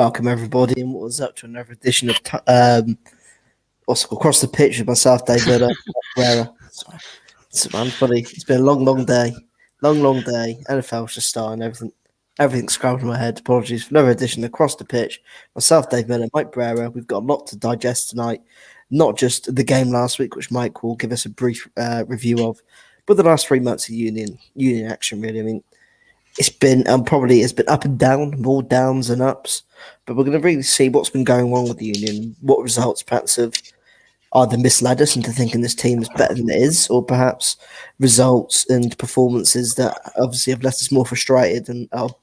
Welcome everybody, and what was up to another edition of what's it called? Across the Pitch with myself, David Herrera. Sorry, man, buddy. It's been a long day, long day. NFL's just starting. Everything's scrambled in my head. Apologies for another edition of Across the Pitch. Myself, Dave Miller, Mike Brera. We've got a lot to digest tonight. Not just the game last week, which Mike will give us a brief review of, but the last 3 months of union action. Really, I mean, it's been it's been up and down, more downs and ups. But we're going to really see what's been going wrong with the union, what results perhaps have either misled us into thinking this team is better than it is, or perhaps results and performances that obviously have left us more frustrated and are a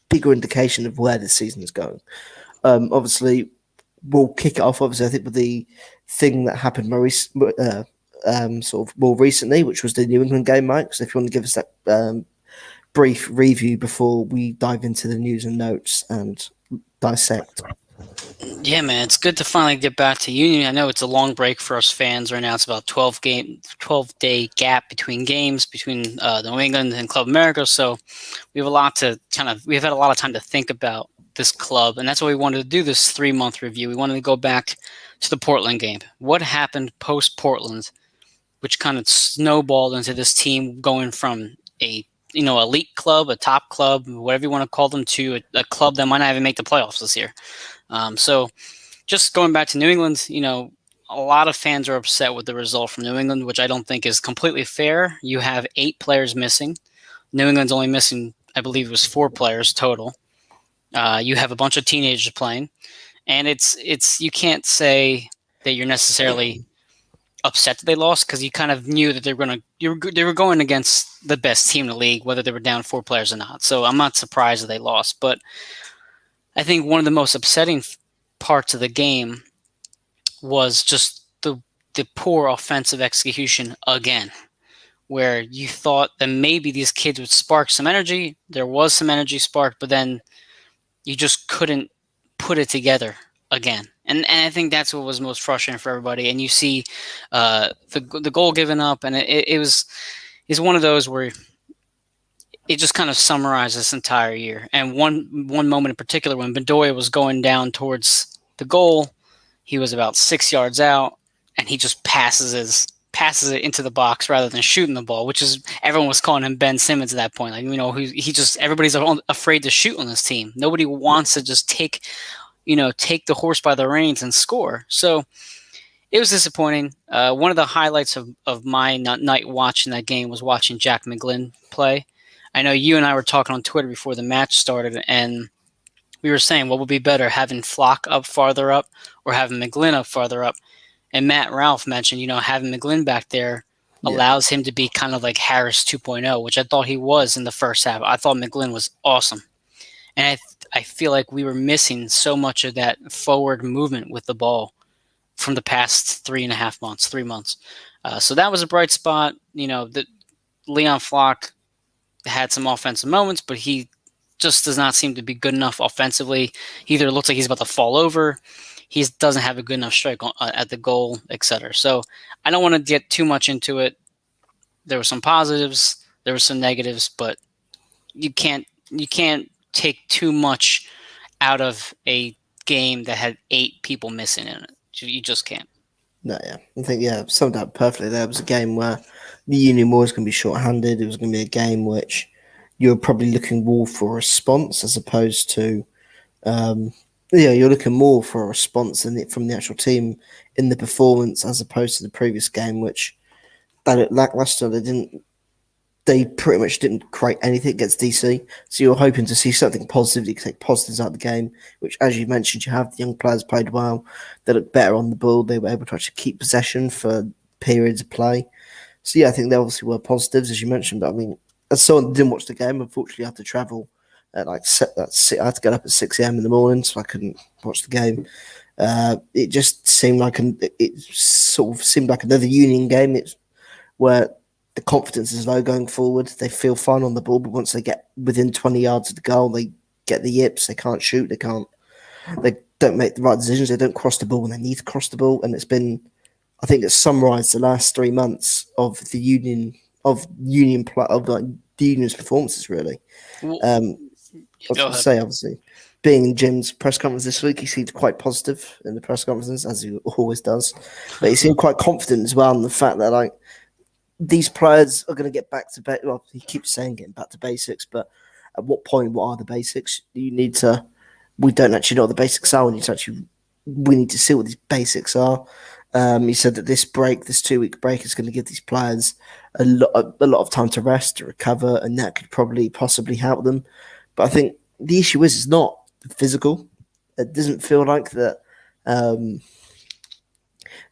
bigger indication of where this season is going. Obviously, we'll kick it off. Obviously, I think with the thing that happened sort of more recently, which was the New England game, Mike. So if you want to give us that brief review before we dive into the news and notes and dissect. Yeah, man, it's good to finally get back to Union. I know it's a long break for us fans right now. It's about 12-day gap between games between New England and Club America. So we've had a lot of time to think about this club, and that's why we wanted to do this 3-month review. We wanted to go back to the Portland game. What happened post Portland, which kind of snowballed into this team going from a elite club, a top club, whatever you want to call them, to a club that might not even make the playoffs this year. So just going back to New England, a lot of fans are upset with the result from New England, which I don't think is completely fair. You have 8 players missing. New England's only missing, I believe it was 4 players total. You have a bunch of teenagers playing, and it's you can't say that you're necessarily upset that they lost, because you kind of knew that they were going against the best team in the league, whether they were down 4 players or not. So I'm not surprised that they lost. But I think one of the most upsetting parts of the game was just the poor offensive execution again, where you thought that maybe these kids would spark some energy. There was some energy sparked, but then you just couldn't put it together again. And I think that's what was most frustrating for everybody. And you see the goal given up, and it's one of those where it just kind of summarizes this entire year. And one moment in particular, when Bedoya was going down towards the goal, he was about 6 yards out, and he just passes it into the box rather than shooting the ball, which is, everyone was calling him Ben Simmons at that point. Everybody's afraid to shoot on this team. Nobody wants to just take the horse by the reins and score. So it was disappointing. One of the highlights of my night watching that game was watching Jack McGlynn play. I know you and I were talking on Twitter before the match started, and we were saying what would be better, having Flock up farther up or having McGlynn up farther up. And Matt Ralph mentioned, having McGlynn back there allows him to be kind of like Harris 2.0, which I thought he was in the first half. I thought McGlynn was awesome. And I feel like we were missing so much of that forward movement with the ball from the past 3 months. So that was a bright spot. That Leon Flock had some offensive moments, but he just does not seem to be good enough offensively. He either looks like he's about to fall over, he doesn't have a good enough strike at the goal, etc. So I don't want to get too much into it. There were some positives, there were some negatives, but you can't take too much out of a game that had 8 people missing in it. You just can't. No, yeah. I think, summed up perfectly. There was a game where the Union was going to be short-handed. It was going to be a game which you were probably looking more for a response as opposed to, you're looking more for a response from the actual team in the performance as opposed to the previous game, which they looked lackluster. They pretty much didn't create anything against DC. So you're hoping to see something positive. You can take positives out of the game, which, as you mentioned, you have the young players played well. They looked better on the ball. They were able to actually keep possession for periods of play. So, yeah, I think there obviously were positives, as you mentioned. But, I mean, as someone that didn't watch the game, unfortunately, I had to travel at I had to get up at 6 a.m. in the morning, so I couldn't watch the game. It just seemed like another Union game. It's where the confidence is low going forward. They feel fine on the ball, but once they get within 20 yards of the goal, they get the yips. They can't shoot. They don't make the right decisions. They don't cross the ball when they need to cross the ball. And I think it's summarised the last 3 months of the Union's performances, really. Well, I was going to say, obviously, being in Jim's press conference this week, he seemed quite positive in the press conferences, as he always does. But he seemed quite confident as well in the fact that like these players are going to get back to well, he keeps saying getting back to basics, but at what point? What are the basics? You need to. We don't actually know what the basics are. We need to see what these basics are. He said that this 2-week break, is going to give these players a lot of time to rest, to recover, and that could probably possibly help them. But I think the issue is it's not physical. It doesn't feel like that.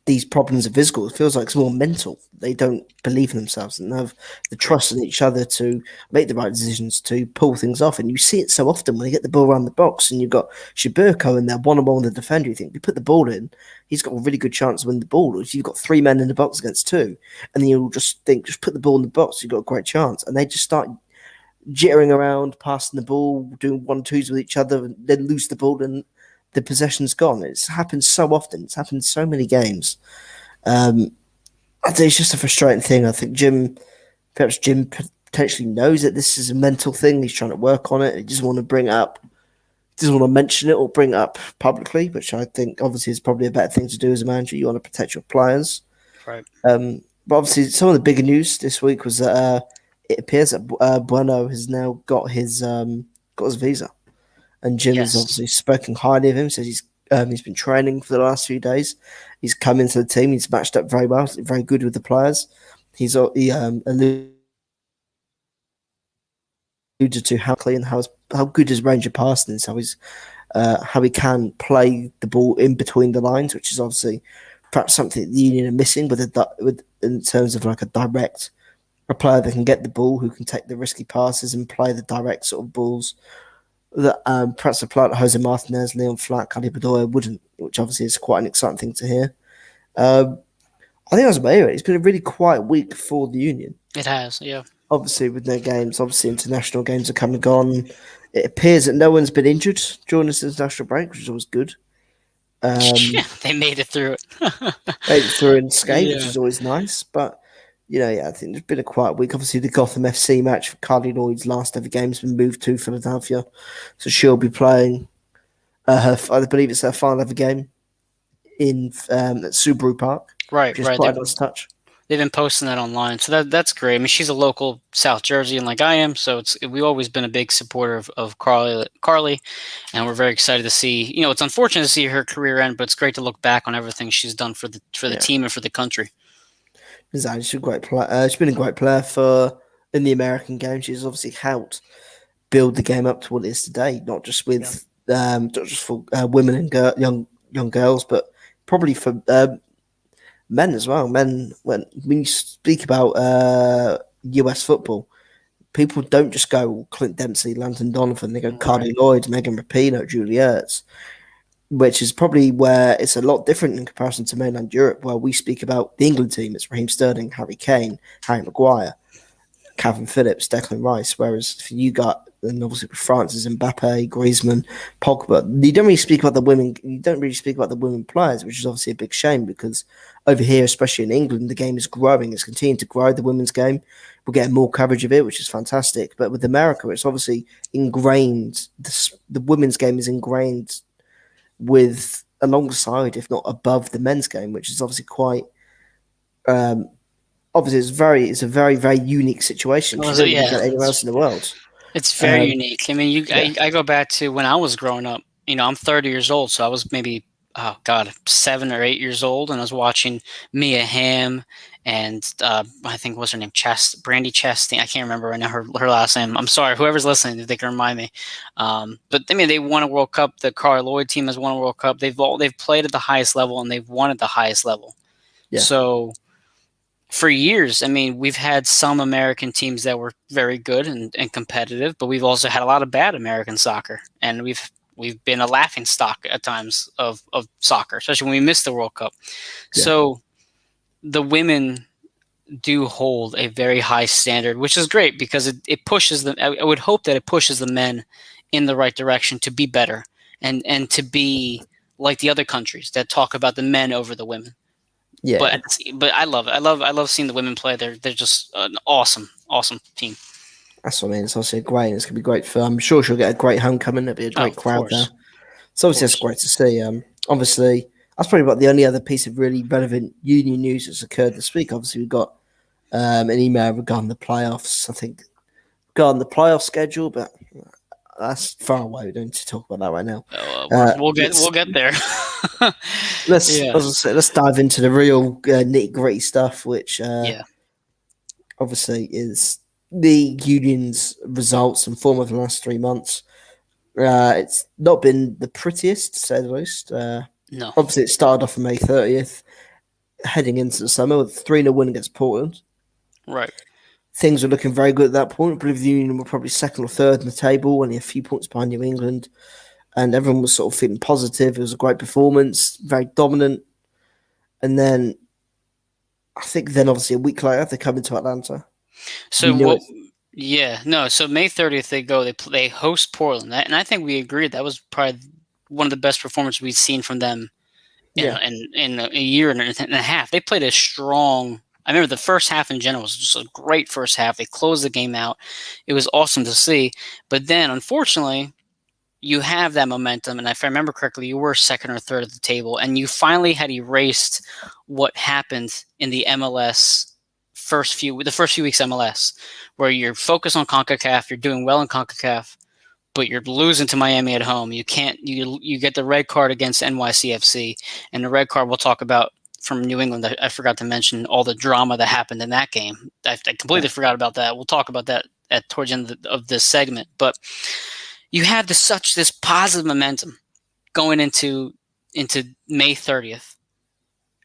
These problems are physical. It feels like it's more mental. They don't believe in themselves and have the trust in each other to make the right decisions, to pull things off. And you see it so often when they get the ball around the box and you've got Shiburko in there one-on-one with the defender. You think, you put the ball in, he's got a really good chance to win the ball. If you've got 3 men in the box against 2, and then you'll just think, just put the ball in the box, you've got a great chance. And they just start jittering around, passing the ball, doing 1-2s with each other, and then lose the ball and the possession's gone. It's happened so often. It's happened so many games. I think it's just a frustrating thing. I think perhaps Jim potentially knows that this is a mental thing. He's trying to work on it. He doesn't want to bring it up, doesn't want to mention it or bring it up publicly, which I think obviously is probably a better thing to do as a manager. You want to protect your players. Right. But obviously some of the bigger news this week was that it appears that Bueno has now got his visa. And Jim has obviously spoken highly of him, says he's been training for the last few days. He's come into the team. He's matched up very well, very good with the players. He alluded to how clean, how good his range of passing is, how he can play the ball in between the lines, which is obviously perhaps something the Union are missing in terms of like a player that can get the ball, who can take the risky passes and play the direct sort of balls that perhaps a player like Jose Martinez, Leon Flack, Cali Bedoya wouldn't, which obviously is quite an exciting thing to hear. I think that's about it. It's been a really quiet week for the Union. It has, yeah. Obviously, with no games, obviously international games are come and gone. It appears that no one's been injured during this international break, which is always good. Yeah, they made it through it. Made it through unscathed, which is always nice. But I think there's been a quiet week. Obviously, the Gotham FC match for Carly Lloyd's last ever game has been moved to Philadelphia, so she'll be playing I believe it's her final ever game in at Subaru Park. Right, which is quite a nice touch. They've been posting that online, so that's great. I mean, she's a local South Jerseyan like I am, so we've always been a big supporter of Carly, and we're very excited to see. It's unfortunate to see her career end, but it's great to look back on everything she's done for the team and for the country. Exactly, she's a great player. She's been a great player in the American game. She's obviously helped build the game up to what it is today, not just for women and young girls, but probably for men as well. Men, when you speak about US football, people don't just go Clint Dempsey, Landon Donovan. They go Carly Lloyd, Megan Rapinoe, Julie Ertz, which is probably where it's a lot different in comparison to mainland Europe, where we speak about the England team. It's Raheem Sterling, Harry Kane, Harry Maguire, Calvin Phillips, Declan Rice. Whereas for you got, and obviously with France is Mbappe, Griezmann, Pogba. You don't really speak about the women. You don't really speak about the women players, which is obviously a big shame because over here, especially in England, the game is growing. It's continuing to grow. The women's game, we're getting more coverage of it, which is fantastic. But with America, it's obviously ingrained. The women's game is ingrained with alongside, if not above, the men's game, which is obviously quite. Obviously, it's a very, very unique situation. You don't really get anywhere else in the world. It's very unique. I mean, I go back to when I was growing up. I'm 30 years old, so I was maybe 7 or 8 years old, and I was watching Mia Hamm and I think what's her name, Brandy Chastain. I can't remember right now her last name. I'm sorry, whoever's listening, if they can remind me. But I mean, they won a World Cup. The Carly Lloyd team has won a World Cup. They've played at the highest level and they've won at the highest level. Yeah. So for years, I mean, we've had some American teams that were very good and competitive, but we've also had a lot of bad American soccer, and we've been a laughing stock at times of soccer, especially when we missed the World Cup. Yeah. So the women do hold a very high standard, which is great because it pushes them. I would hope that it pushes the men in the right direction to be better and to be like the other countries that talk about the men over the women. Yeah, but I love it. I love seeing the women play. They're just an awesome team. That's what I mean. It's obviously great. It's going to be great for. I'm sure she'll get a great homecoming. There'll be a Oh, great of crowd there. course. So Of obviously that's course. great to see. Obviously that's probably about the only other piece of really relevant union news that's occurred this week. Obviously we've got an email regarding the playoffs. I think regarding the playoff schedule, but that's far away. We don't need to talk about that right now. We'll get there. Let's Yeah. as I said, let's dive into the real nitty gritty stuff, which Yeah. obviously is the union's results and form of the last 3 months. It's not been the prettiest, to say the least. No. Obviously, it started off on May 30th, heading into the summer with a 3-0 win against Portland. Right. Things were looking very good at that point. I believe the Union were probably second or third in the table, only a few points behind New England. And everyone was sort of feeling positive. It was a great performance, very dominant. And then, I think then obviously a week later, they come into Atlanta. We So knew what? it. Yeah. No. So May 30th they go. They host Portland, and I think we agreed that was probably one of the best performances we've seen from them Yeah. in a year and a half. They played a strong. I remember the first half in general was just a great first half. They closed the game out. It was awesome to see. But then, unfortunately, you have that momentum, and if I remember correctly, you were second or third at the table, and you finally had erased what happened in the MLS the first few weeks MLS, where you're focused on CONCACAF, you're doing well in CONCACAF, but you're losing to Miami at home. You can't you get the red card against NYCFC, and the red card we'll talk about from New England. I forgot to mention all the drama that happened in that game. I completely forgot about that. We'll talk about that towards the end of this segment, but you have this positive momentum going into May 30th,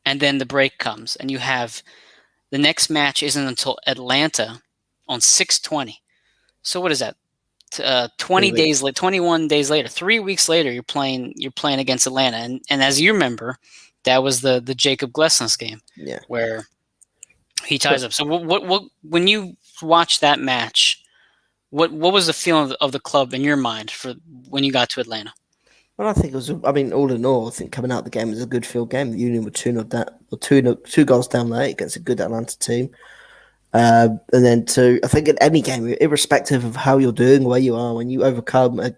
and then the break comes, and you have the next match isn't until Atlanta on 6/20. So what is that? 21 days later, 3 weeks later, you're playing against Atlanta, and as you remember, that was the Jacob Glesnes game, Yeah. where he ties up. So what when you watch that match? What was the feeling of the club in your mind for when you got to Atlanta? Well, I think it was. I mean, all in all, I think coming out of the game was a good field game. The Union were 2-0 down, or 2 goals down late against a good Atlanta team. And then I think in any game, irrespective of how you're doing, where you are, when you overcome a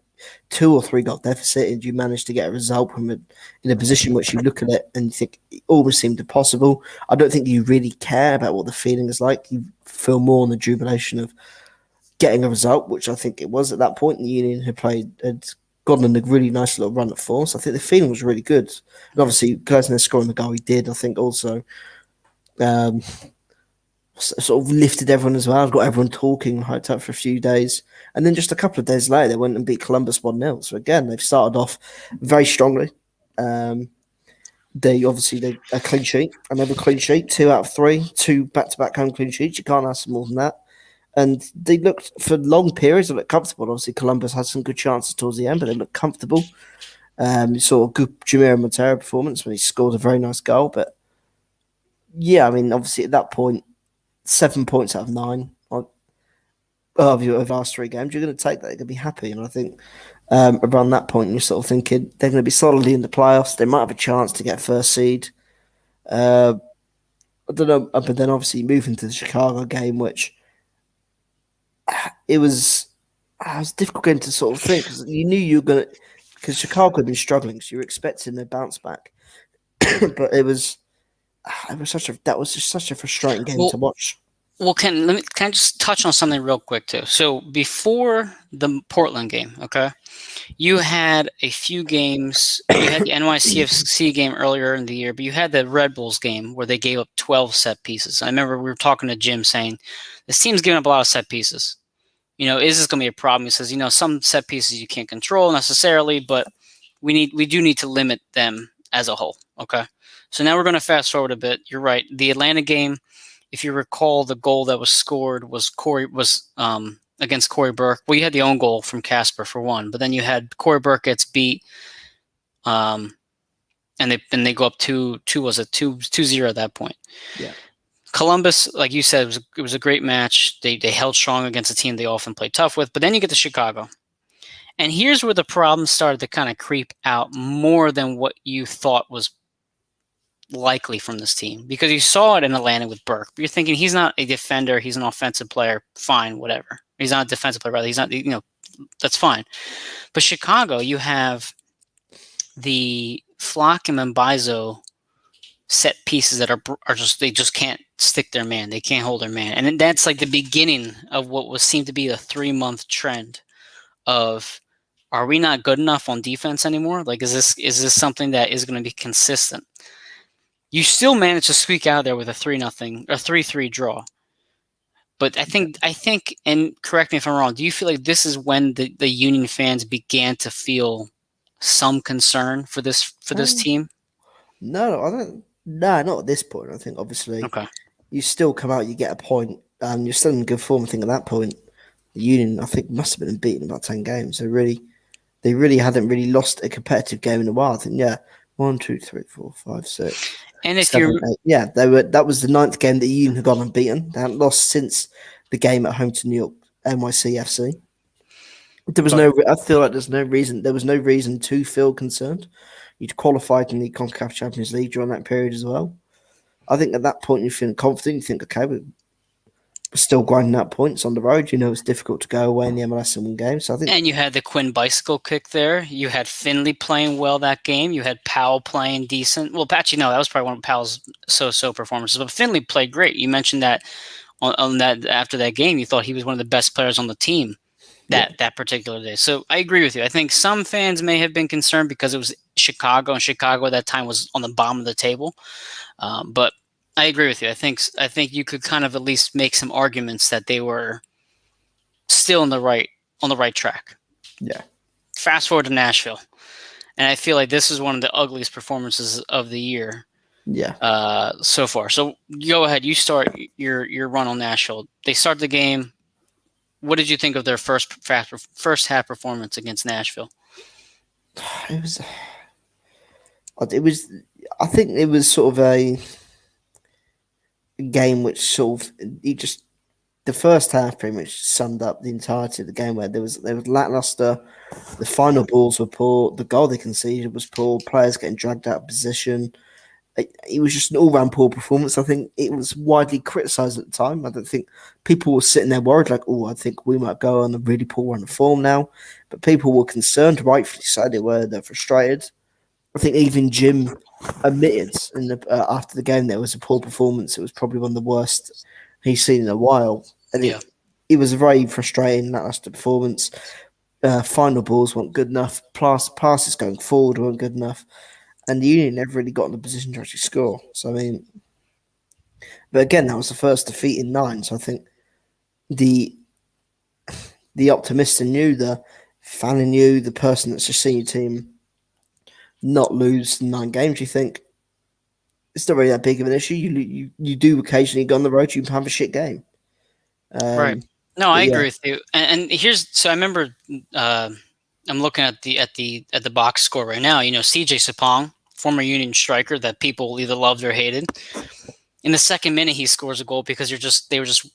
2 or 3 goal deficit and you manage to get a result in a position which you look at it and you think it almost seemed impossible, I don't think you really care about what the feeling is like. You feel more on the jubilation of getting a result, which I think it was at that point. The Union had gotten on a really nice little run at form. So I think the feeling was really good. And obviously, Glasner scoring the goal he did, I think also um, sort of lifted everyone as well. I've got everyone talking, hyped up for a few days. And then just a couple of days later, they went and beat Columbus 1-0. So again, they've started off very strongly. They a clean sheet, another clean sheet, 2 out of 3, 2 back-to-back home clean sheets. You can't ask for more than that. And they looked, for long periods, they looked comfortable. Obviously, Columbus had some good chances towards the end, but they looked comfortable. You saw a good Jamiro Montero performance when he scored a very nice goal. But yeah, I mean, obviously at that point, 7 points out of 9 of your last 3 games, you're going to take that. You're going to be happy. And I think around that point, you're sort of thinking they're going to be solidly in the playoffs. They might have a chance to get first seed. I don't know. But then obviously moving to the Chicago game, which it was difficult game to sort of think because you knew you were going to, because Chicago had been struggling, so you were expecting a bounce back. But it was just such a frustrating game to watch. Well, can I just touch on something real quick too? So before the Portland game, okay, you had a few games. You had the NYCFC game earlier in the year, but you had the Red Bulls game where they gave up 12 set pieces. I remember we were talking to Jim saying this team's giving up a lot of set pieces. Is this going to be a problem? He says, some set pieces you can't control necessarily, but we do need to limit them as a whole. Okay, so now we're going to fast forward a bit. You're right. The Atlanta game, if you recall, the goal that was scored was against Corey Burke. Well, you had the own goal from Casper for one, but then you had Corey Burke gets beat, and they go up 2-0 at that point. Yeah. Columbus, like you said, it was a great match. They held strong against a team they often play tough with, but then you get to Chicago. And here's where the problem started to kind of creep out more than what you thought was likely from this team, because you saw it in Atlanta with Burke. But you're thinking he's not a defender, he's an offensive player, fine, whatever. He's not a defensive player, rather. He's not, that's fine. But Chicago, you have the Flock and Mbaizo set pieces that are just, they just can't stick their man. They can't hold their man. And then that's like the beginning of what was seemed to be a 3-month trend of, are we not good enough on defense anymore? Like, is this something that is going to be consistent? You still managed to squeak out there with a 3-0 or 3-3 draw. But I think, and correct me if I'm wrong, do you feel like this is when the Union fans began to feel some concern for this team? No, I don't. No, not at this point. I think obviously Okay. you still come out, you get a point, and you're still in good form. I think at that point, the Union, I think, must have been beaten about 10 games. They really hadn't really lost a competitive game in a while. I think 1, 2, 3, 4, 5, 6. And if 7, you're 8. Yeah, they were. That was the 9th game that Union had gone unbeaten. They hadn't lost since the game at home to New York NYCFC. There was no. I feel like there's no reason. There was no reason to feel concerned. You'd qualified in the CONCACAF Champions League during that period as well. I think at that point you feel confident. You think, okay, we're still grinding out points on the road. It's difficult to go away in the MLS and win games. So I think, and you had the Quinn bicycle kick there. You had Finley playing well that game. You had Powell playing decent. Well, actually, no, that was probably one of Powell's so-so performances. But Finley played great. You mentioned that on that after that game, you thought he was one of the best players on the team that particular day. So I agree with you. I think some fans may have been concerned because it was Chicago, and Chicago at that time was on the bottom of the table. But I agree with you. I think you could kind of at least make some arguments that they were still on the right track. Yeah. Fast forward to Nashville, and I feel like this is one of the ugliest performances of the year. Yeah. So far. So go ahead. You start your run on Nashville. They start the game. What did you think of their first half performance against Nashville? It was. I think it was sort of a game which sort of the first half pretty much summed up the entirety of the game, where there was lackluster. The final balls were poor. The goal they conceded was poor. Players getting dragged out of position. It was just an all-round poor performance. I think it was widely criticised at the time. I don't think people were sitting there worried like, I think we might go on a really poor run of form now. But people were concerned, rightfully so. They're frustrated. I think even Jim admitted after the game there was a poor performance. It was probably one of the worst he's seen in a while. And it was a very frustrating, lackluster performance. Final balls weren't good enough. Passes going forward weren't good enough. And the Union never really got in the position to actually score. So, I mean, but again, that was the first defeat in 9. So I think the optimist in you, the fan in you, the person that's just seen your team not lose 9 games, you think it's not really that big of an issue. You do occasionally go on the road, you can have a shit game. Right. No, I agree with you. And so I remember I'm looking at the box score right now. CJ Sapong, former Union striker that people either loved or hated. In the second minute, he scores a goal because they were just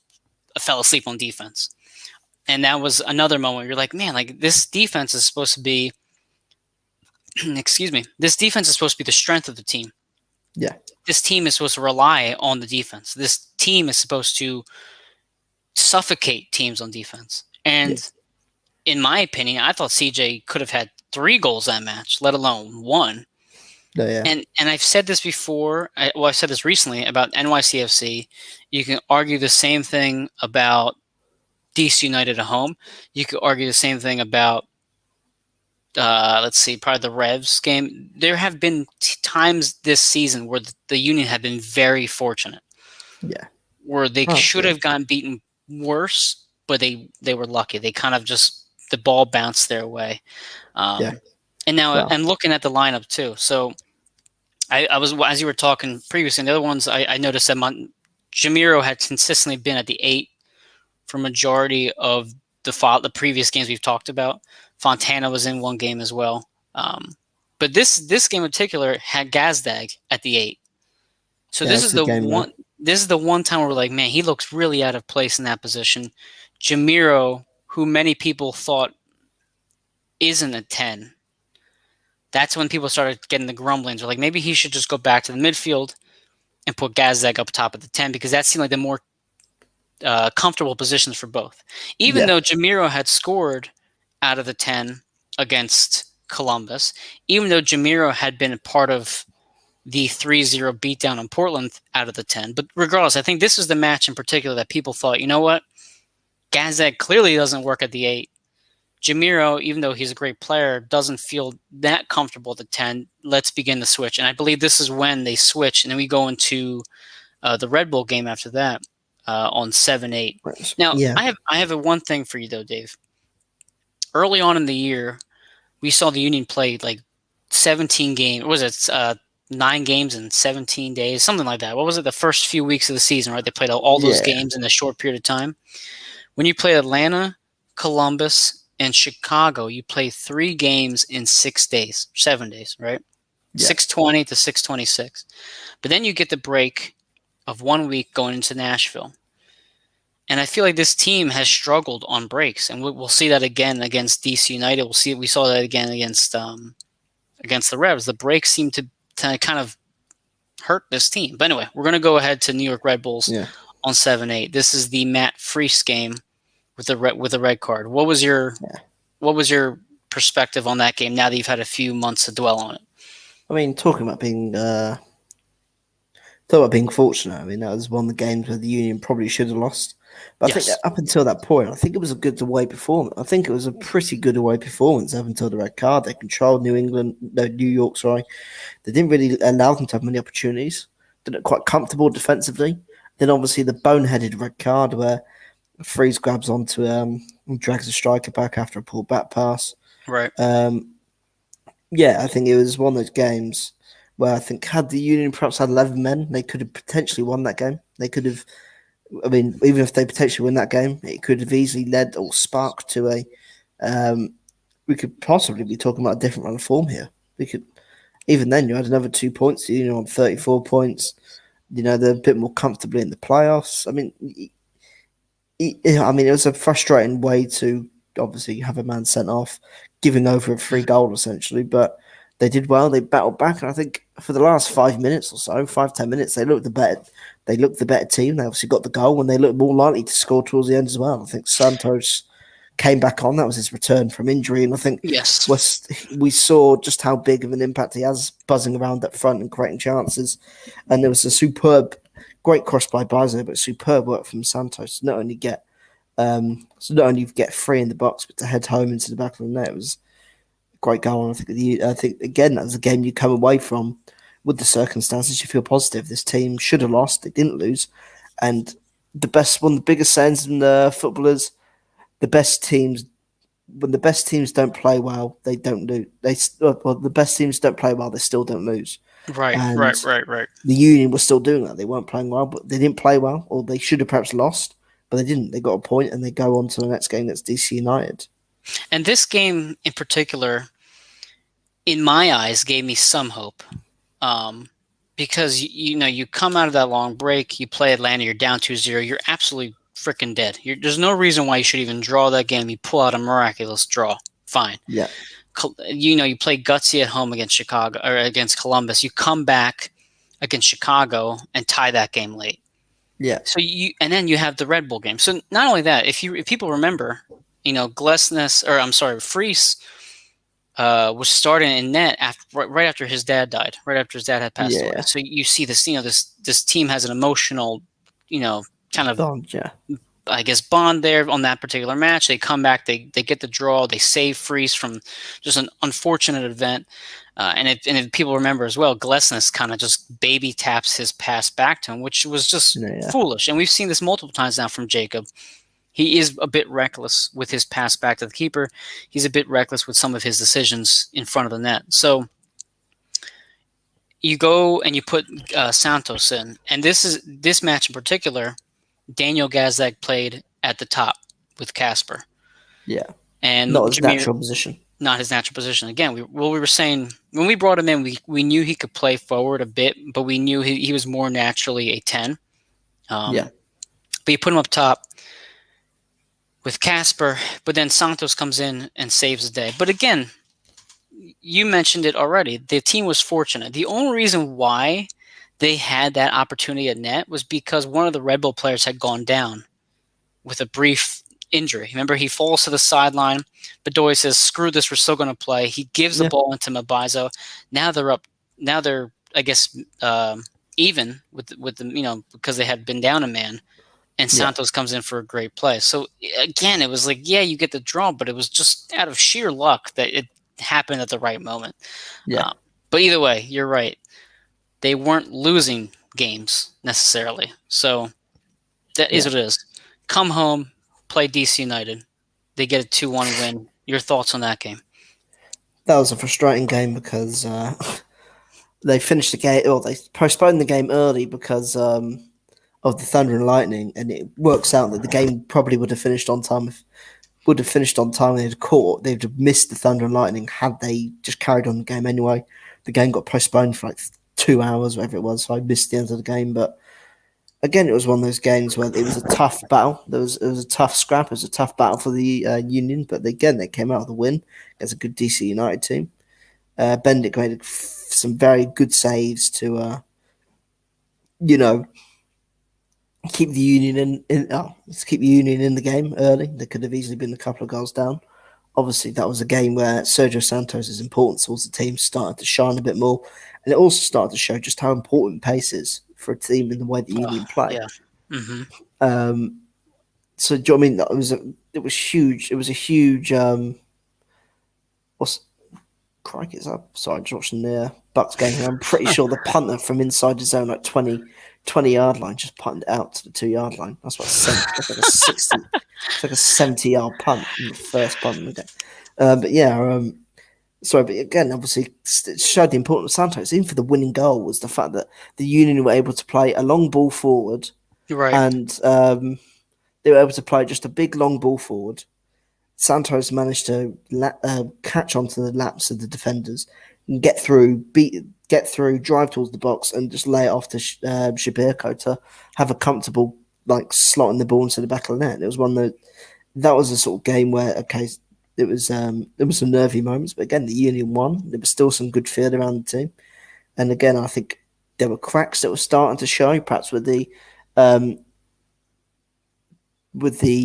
fell asleep on defense, and that was another moment where you're like, man, like this defense is supposed to be. Excuse me. This defense is supposed to be the strength of the team. Yeah. This team is supposed to rely on the defense. This team is supposed to suffocate teams on defense. And in my opinion, I thought CJ could have had 3 goals that match, let alone 1. Yeah. And I've said this before. I've said this recently about NYCFC. You can argue the same thing about DC United at home. You could argue the same thing about probably the Revs game. There have been times this season where the Union have been very fortunate. Yeah. Where they should have gotten beaten worse, but they were lucky. They kind of just, the ball bounced their way. And now I'm looking at the lineup too. So I was, as you were talking previously, the other ones I noticed that Jamiro had consistently been at the 8 for majority of the previous games we've talked about. Fontana was in one game as well. But this game in particular had Gazdag at the 8. So this is the one. This is the one time where we're like, man, he looks really out of place in that position. Jamiro, who many people thought isn't a 10, that's when people started getting the grumblings. They're like, maybe he should just go back to the midfield and put Gazdag up top of the 10, because that seemed like the more comfortable positions for both. Even Yeah. though Jamiro had scored out of the 10 against Columbus, even though Jamiro had been a part of the 3-0 beatdown on Portland out of the 10. But regardless, I think this is the match in particular that people thought, you know what? Gazdag clearly doesn't work at the 8. Jamiro, even though he's a great player, doesn't feel that comfortable at the 10. Let's begin the switch. And I believe this is when they switch, and then we go into the Red Bull game after that on 7-8. Now, Yeah. I have a one thing for you, though, Dave. Early on in the year, we saw the Union play like 17 games. What was it? 9 games in 17 days, something like that. What was it? The first few weeks of the season, right? They played all those games in a short period of time. When you play Atlanta, Columbus, and Chicago, you play 3 games in 6 days, 7 days, right? Yeah. 620 to 626. But then you get the break of 1 week going into Nashville. And I feel like this team has struggled on breaks, and we'll see that again against DC United. We saw that again against the Revs. The breaks seem to kind of hurt this team. But anyway, we're going to go ahead to New York Red Bulls on 7-8. This is the Matt Freese game with the red card. What was your perspective on that game now that you've had a few months to dwell on it? I mean, talking about being fortunate, I mean, that was one of the games where the Union probably should have lost. But I think that up until that point, I think it was a good away performance. I think it was a pretty good away performance up until the red card. They controlled New York, sorry. They didn't really allow them to have many opportunities. They looked quite comfortable defensively. Then obviously the boneheaded red card where Freeze grabs onto and drags the striker back after a pulled back pass. Right. Yeah, I think it was one of those games where I think had the Union perhaps had 11 men, they could have potentially won that game. They could have, I mean, even if they potentially win that game, it could have easily led or sparked to we could possibly be talking about a different run of form here. We could, even then, you had another 2 points, the Union on 34 points. You know, they're a bit more comfortably in the playoffs. I mean, it was a frustrating way to obviously have a man sent off, giving over a free goal essentially, but they did well. They battled back, and I think for the last 5 minutes or so, 5-10 minutes, they looked the better team. They obviously got the goal, and they looked more likely to score towards the end as well. I think Santos came back on. That was his return from injury, and I think we saw just how big of an impact he has, buzzing around up front and creating chances. And there was a great cross by Bazo, but superb work from Santos to not only get free in the box, but to head home into the back of the net. It was a great goal. And I think again that was a game you come away from with the circumstances. You feel positive. This team should have lost. They didn't lose, and one of the biggest sayings in the footballers. The best teams, when the best teams don't play well, they don't lose. The best teams don't play well, they still don't lose. Right. The Union was still doing that. They weren't playing well, but they didn't play well, or they should have perhaps lost, but they didn't. They got a point, and they go on to the next game. That's DC United. And this game in particular, in my eyes, gave me some hope, because you come out of that long break, you play Atlanta, you're down 2-0, you're absolutely freaking dead. There's no reason why you should even draw that game. You pull out a miraculous draw. Fine. Yeah. You play gutsy at home against Chicago or against Columbus. You come back against Chicago and tie that game late. Yeah. So and then you have the Red Bull game. So not only that, if people remember, Freese was starting in net right after his dad died, right after his dad had passed away. So you see this, this team has an emotional, kind of bond, I guess bond there on that particular match. They come back, they get the draw, they save Freese from just an unfortunate event. And if people remember as well, Glesnes kind of just baby taps his pass back to him, which was just foolish. And we've seen this multiple times now from Jacob. He is a bit reckless with his pass back to the keeper. He's a bit reckless with some of his decisions in front of the net. So you go and you put Santos in, and this match in particular, Daniel Gazdag played at the top with Casper. Yeah, and not his natural position. Not his natural position. Again, we were saying when we brought him in, we knew he could play forward a bit, but we knew he was more naturally a 10. But you put him up top with Casper, but then Santos comes in and saves the day. But again, you mentioned it already. The team was fortunate. The only reason why they had that opportunity at net was because one of the Red Bull players had gone down with a brief injury. Remember, he falls to the sideline. Bedoya says, "Screw this, we're still going to play." He gives the ball into Mabizo. Now they're up. Now they're, I guess, even with the because they had been down a man, and Santos comes in for a great play. So again, it was like, yeah, you get the draw, but it was just out of sheer luck that it happened at the right moment. Yeah. But either way, you're right. They weren't losing games necessarily. So that is what it is. Come home, play DC United. They get a 2-1 win. Your thoughts on that game? That was a frustrating game because they finished the game, or they postponed the game early because of the Thunder and Lightning, and it works out that the game probably would have finished on time they'd have missed the Thunder and Lightning had they just carried on the game anyway. The game got postponed for like 2 hours, whatever it was, so I missed the end of the game. But again, it was one of those games where it was a tough battle. It was a tough scrap. It was a tough battle for the Union, but again, they came out with a win against a good DC United team. Bendick made some very good saves to, keep the Union keep the Union in the game early. They could have easily been a couple of goals down. Obviously, that was a game where Sergio Santos' importance towards the team started to shine a bit more, and it also started to show just how important pace is for a team in the way the Union play. Yeah. Mm-hmm. So, do you know what I mean? It was huge. It was a huge. Crikey, is that? Sorry, just watching the Bucks game here. I'm pretty sure the punter from inside the zone, like 20-yard line, just punted it out to the 2-yard line. That's what it's like a 60. It's like a 70-yard punt in the first punt of the game. But again, obviously, it showed the importance of Santos. Even for the winning goal was the fact that the Union were able to play a long ball forward, Right, and they were able to play just a big long ball forward. Santos managed to catch onto the laps of the defenders and get through, drive towards the box, and just lay it off to Shibirko to have a comfortable slotting the ball into the back of the net. It was that was a sort of game where there was some nervy moments, but again the Union won. There was still some good feel around the team, and again I think there were cracks that were starting to show, perhaps with the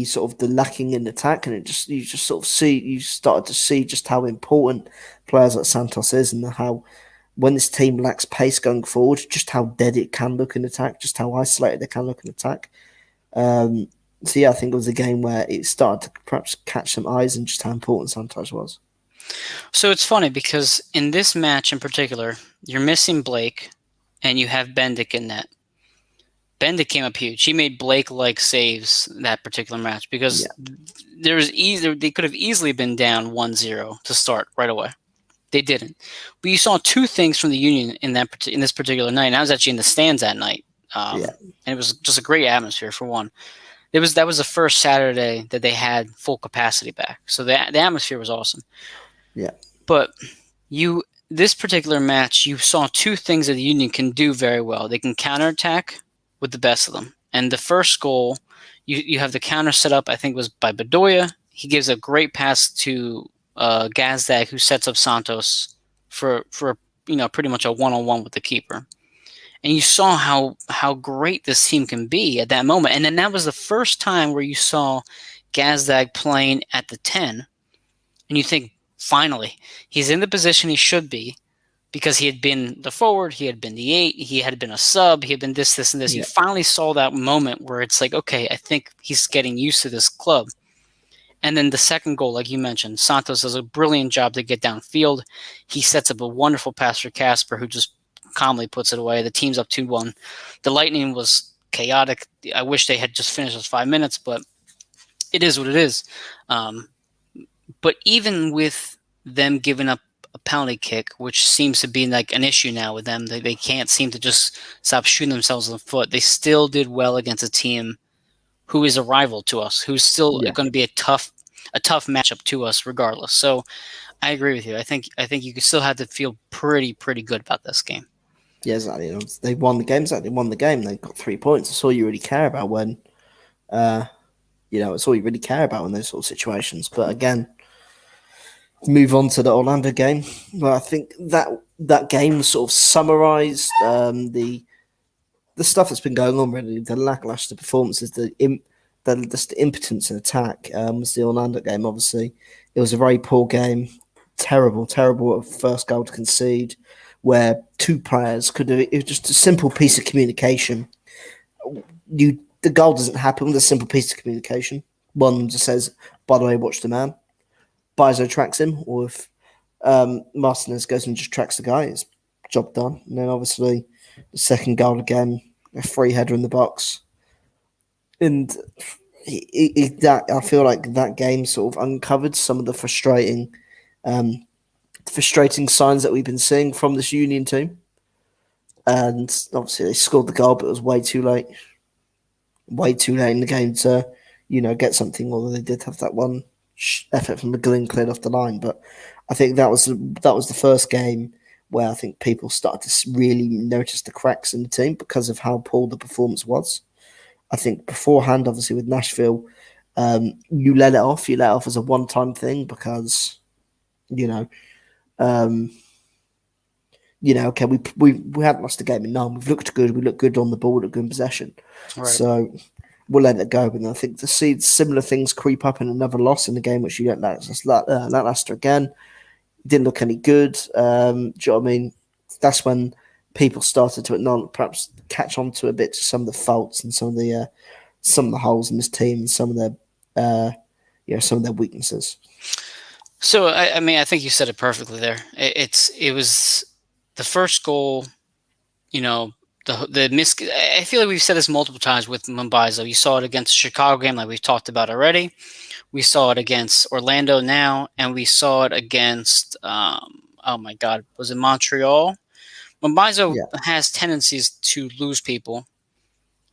sort of the lacking in attack, and you started to see just how important players like Santos is, and how when this team lacks pace going forward, just how dead it can look in attack, just how isolated they can look in attack. I think it was a game where it started to perhaps catch some eyes and just how important Santos was. So it's funny because in this match in particular, you're missing Blake and you have Bendick in net. Bendick came up huge. He made Blake-like saves that particular match because they could have easily been down 1-0 to start right away. They didn't. But you saw two things from the Union in this particular night. And I was actually in the stands that night, and it was just a great atmosphere for one. That was the first Saturday that they had full capacity back, so the atmosphere was awesome. Yeah, but this particular match, you saw two things that the Union can do very well. They can counterattack with the best of them. And the first goal, you have the counter set up, I think was by Bedoya. He gives a great pass to Gazdag, who sets up Santos for pretty much a one-on-one with the keeper. And you saw how great this team can be at that moment. And then that was the first time where you saw Gazdag playing at the 10. And you think, finally, he's in the position he should be, because he had been the forward, he had been the 8, he had been a sub, he had been this, and this. Yeah. You finally saw that moment where it's like, okay, I think he's getting used to this club. And then the second goal, like you mentioned, Santos does a brilliant job to get downfield. He sets up a wonderful pass for Casper, who just calmly puts it away. The team's up 2-1. The Lightning was chaotic. I wish they had just finished those 5 minutes, but it is what it is. But even with them giving up a penalty kick, which seems to be like an issue now with them, they can't seem to just stop shooting themselves in the foot. They still did well against a team who is a rival to us, who's still going to be a tough matchup to us regardless. So I agree with you. I think you still have to feel pretty good about this game. Yeah, exactly. They won the game. Exactly, won the game. They got 3 points. That's all you really care about when, it's all you really care about in those sort of situations. But again, move on to the Orlando game. Well, I think that game sort of summarized the stuff that's been going on. Really, the lackluster performances, the just the impotence in attack was the Orlando game. Obviously, it was a very poor game, terrible first goal to concede, where two players could have. It was just a simple piece of communication. The goal doesn't happen with a simple piece of communication. One just says, "By the way, watch the man." Bizo tracks him, or if Martinez goes and just tracks the guy, it's job done. And then obviously the second goal again, a free header in the box, and that I feel like that game sort of uncovered some of the frustrating signs that we've been seeing from this Union team. And obviously they scored the goal, but it was way too late in the game to, get something. Although they did have that one effort from McGlynn cleared off the line, but I think that was the first game where I think people started to really notice the cracks in the team because of how poor the performance was. I think beforehand, obviously with Nashville, you let it off. You let it off as a one-time thing because, okay, we haven't lost the game in nine. We've looked good. We look good on the ball, look good in possession. Right. So we'll let it go. And I think to see similar things creep up in another loss in the game, which you don't lackluster again, didn't look any good. Do you know what I mean? That's when people started to perhaps catch on to a bit to some of the faults and some of the holes in this team and some of their weaknesses. So I mean, I think you said it perfectly there. It was the first goal. The miss. I feel like we've said this multiple times with Mbaizo. You saw it against the Chicago game, like we've talked about already. We saw it against Orlando now, and we saw it against oh my God, was it Montreal? Mbaizo has tendencies to lose people,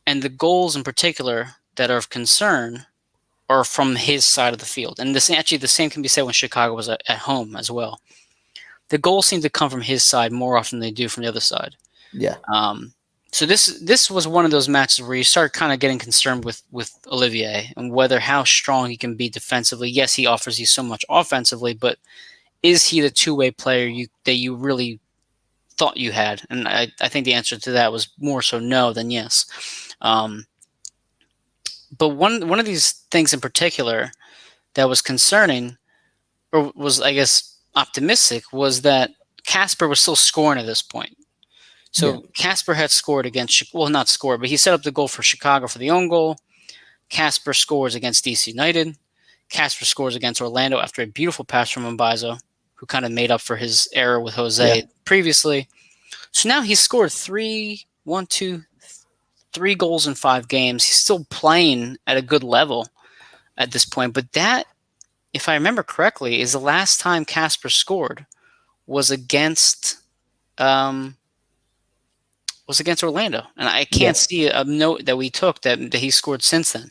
and the goals in particular that are of concern are from his side of the field. And the same can be said when Chicago was at home as well. The goals seem to come from his side more often than they do from the other side. Yeah. So this was one of those matches where you start kind of getting concerned with Olivier and how strong he can be defensively. Yes, he offers you so much offensively, but is he the two-way player that you really thought you had? And I think the answer to that was more so no than yes. But one of these things in particular that was concerning, or was, I guess, optimistic, was that Casper was still scoring at this point. So Casper had scored not scored, but he set up the goal for Chicago for the own goal. Casper scores against DC United. Casper scores against Orlando after a beautiful pass from Mbaizo, who kind of made up for his error with Jose previously. So now he's scored three goals in 5 games. He's still playing at a good level at this point. But that, if I remember correctly, is the last time Casper scored was against Orlando. And I can't see a note that we took that he scored since then.